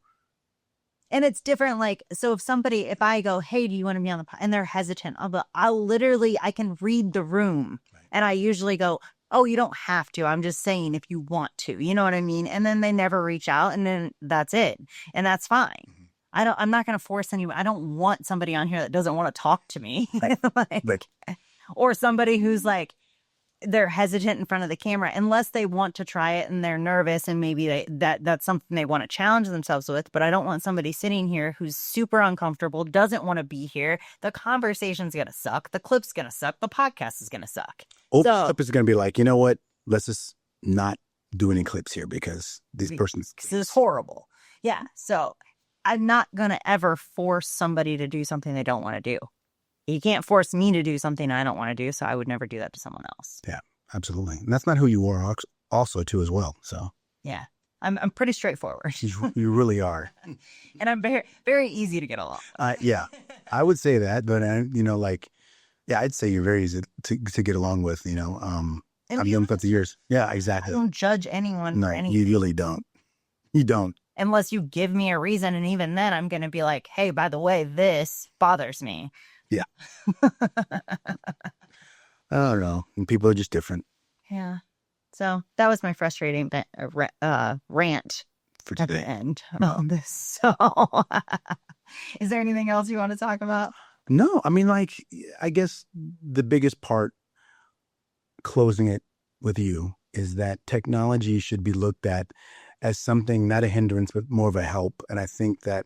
Speaker 1: And it's different. So if I go, hey, do you want to be on the pod? And they're hesitant, I can read the room. Right. And I usually go, oh, you don't have to. I'm just saying if you want to, you know what I mean? And then they never reach out, and then that's it. And that's fine. Mm-hmm. I'm not going to force anyone. I don't want somebody on here that doesn't want to talk to me.
Speaker 2: Right.
Speaker 1: Or somebody who's they're hesitant in front of the camera unless they want to try it and they're nervous and maybe that's something they want to challenge themselves with. But I don't want somebody sitting here who's super uncomfortable, doesn't want to be here. The conversation's going to suck. The clip's going to suck. The podcast is going to suck.
Speaker 2: The clip is going to be like, you know what? Let's just not do any clips here because this is
Speaker 1: horrible. Yeah. So I'm not going to ever force somebody to do something they don't want to do. You can't force me to do something I don't want to do, so I would never do that to someone else.
Speaker 2: Yeah, absolutely. And that's not who you are also, too, as well. So
Speaker 1: yeah, I'm pretty straightforward.
Speaker 2: You really are.
Speaker 1: And I'm very, very easy to get along.
Speaker 2: Yeah, I would say that. But, I'd say you're very easy to get along with, I've known for 50 years. Yeah, exactly.
Speaker 1: I don't judge anyone for anything.
Speaker 2: You really don't. You don't.
Speaker 1: Unless you give me a reason. And even then, I'm going to be like, hey, by the way, this bothers me.
Speaker 2: Yeah. I don't know. And people are just different.
Speaker 1: Yeah. So that was my frustrating rant
Speaker 2: for today.
Speaker 1: At the end of this. So is there anything else you want to talk about?
Speaker 2: No. I mean, I guess the biggest part closing it with you is that technology should be looked at as something, not a hindrance, but more of a help. And I think that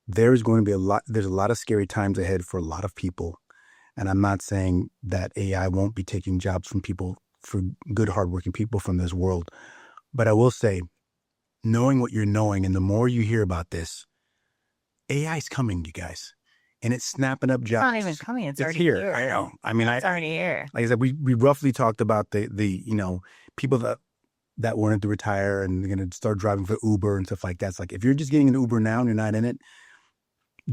Speaker 2: there's a lot of scary times ahead for a lot of people. And I'm not saying that AI won't be taking jobs from people, for good, hardworking people from this world. But I will say, knowing what you're knowing, and the more you hear about this, AI is coming, you guys. And it's snapping up jobs.
Speaker 1: It's not even coming. It's already
Speaker 2: here. I know. I mean,
Speaker 1: it's already here.
Speaker 2: Like I said, we roughly talked about the people that wanted to retire and they're going to start driving for Uber and stuff like that. It's like, if you're just getting an Uber now and you're not in it,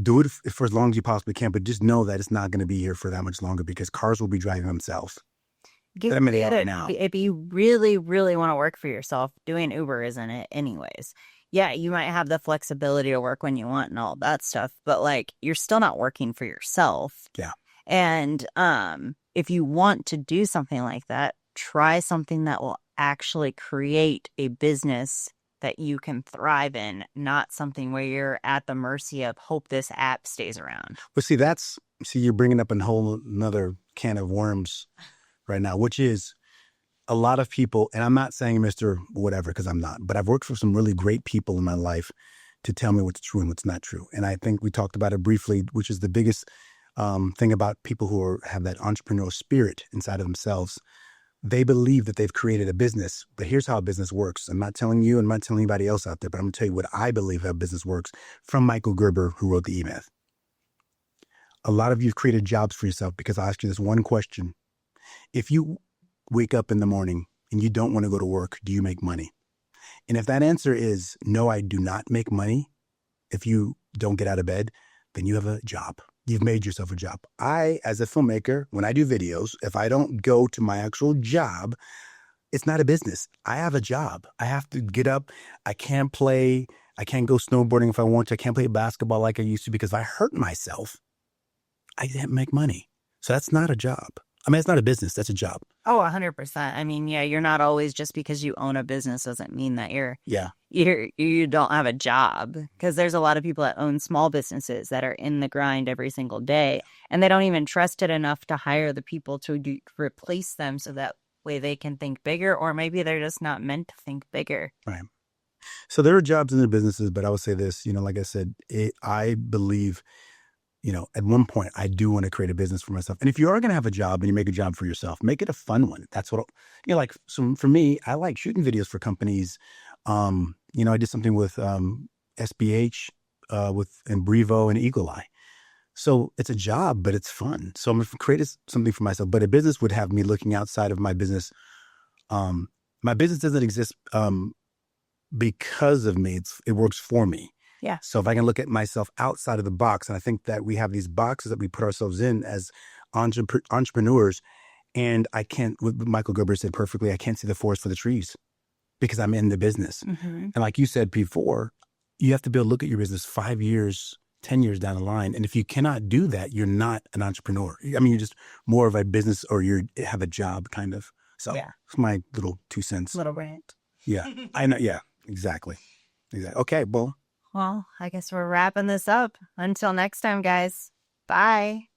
Speaker 2: do it for as long as you possibly can, but just know that it's not going to be here for that much longer because cars will be driving themselves. Now.
Speaker 1: If you really, really want to work for yourself, doing Uber isn't it anyways. Yeah, you might have the flexibility to work when you want and all that stuff, but you're still not working for yourself.
Speaker 2: Yeah.
Speaker 1: And if you want to do something like that, try something that will actually create a business that you can thrive in, not something where you're at the mercy of hope this app stays around.
Speaker 2: But see, you're bringing up a whole another can of worms right now, which is a lot of people, and I'm not saying Mr. Whatever, because I'm not, but I've worked for some really great people in my life to tell me what's true and what's not true. And I think we talked about it briefly, which is the biggest thing about people who have that entrepreneurial spirit inside of themselves. They believe that they've created a business, but here's how a business works. I'm not telling you and I'm not telling anybody else out there, but I'm going to tell you what I believe how business works from Michael Gerber, who wrote the E-Myth. A lot of you have created jobs for yourself because I asked you this one question. If you wake up in the morning and you don't want to go to work, do you make money? And if that answer is no, I do not make money, if you don't get out of bed, then you have a job. You've made yourself a job. I, as a filmmaker, when I do videos, if I don't go to my actual job, it's not a business. I have a job. I have to get up. I can't play. I can't go snowboarding if I want to. I can't play basketball like I used to because if I hurt myself, I didn't make money. So that's not a job. I mean, it's not a business. That's a job.
Speaker 1: Oh, 100%. I mean, yeah, you're not always, just because you own a business doesn't mean that you don't have a job, because there's a lot of people that own small businesses that are in the grind every single day, and they don't even trust it enough to hire the people to replace them so that way they can think bigger, or maybe they're just not meant to think bigger.
Speaker 2: Right. So there are jobs in their businesses, but I would say this, like I said, I believe, at one point I do want to create a business for myself. And if you are going to have a job and you make a job for yourself, make it a fun one. That's what, like, so for me, I like shooting videos for companies. I did something with SBH, and Brevo and Eagle Eye. So it's a job, but it's fun. So I'm going to create something for myself. But a business would have me looking outside of my business. My business doesn't exist because of me. It works for me.
Speaker 1: Yeah.
Speaker 2: So if I can look at myself outside of the box, and I think that we have these boxes that we put ourselves in as entrepreneurs, and I can't, what Michael Gerber said perfectly, I can't see the forest for the trees because I'm in the business.
Speaker 1: Mm-hmm.
Speaker 2: And like you said before, you have to be able to look at your business 5 years, 10 years down the line. And if you cannot do that, you're not an entrepreneur. I mean, you're just more of a business, or you have a job kind of. So
Speaker 1: yeah,
Speaker 2: it's my little 2 cents.
Speaker 1: Little rant.
Speaker 2: Yeah, I know. Yeah, exactly. Okay, well.
Speaker 1: Well, I guess we're wrapping this up. Until next time, guys. Bye.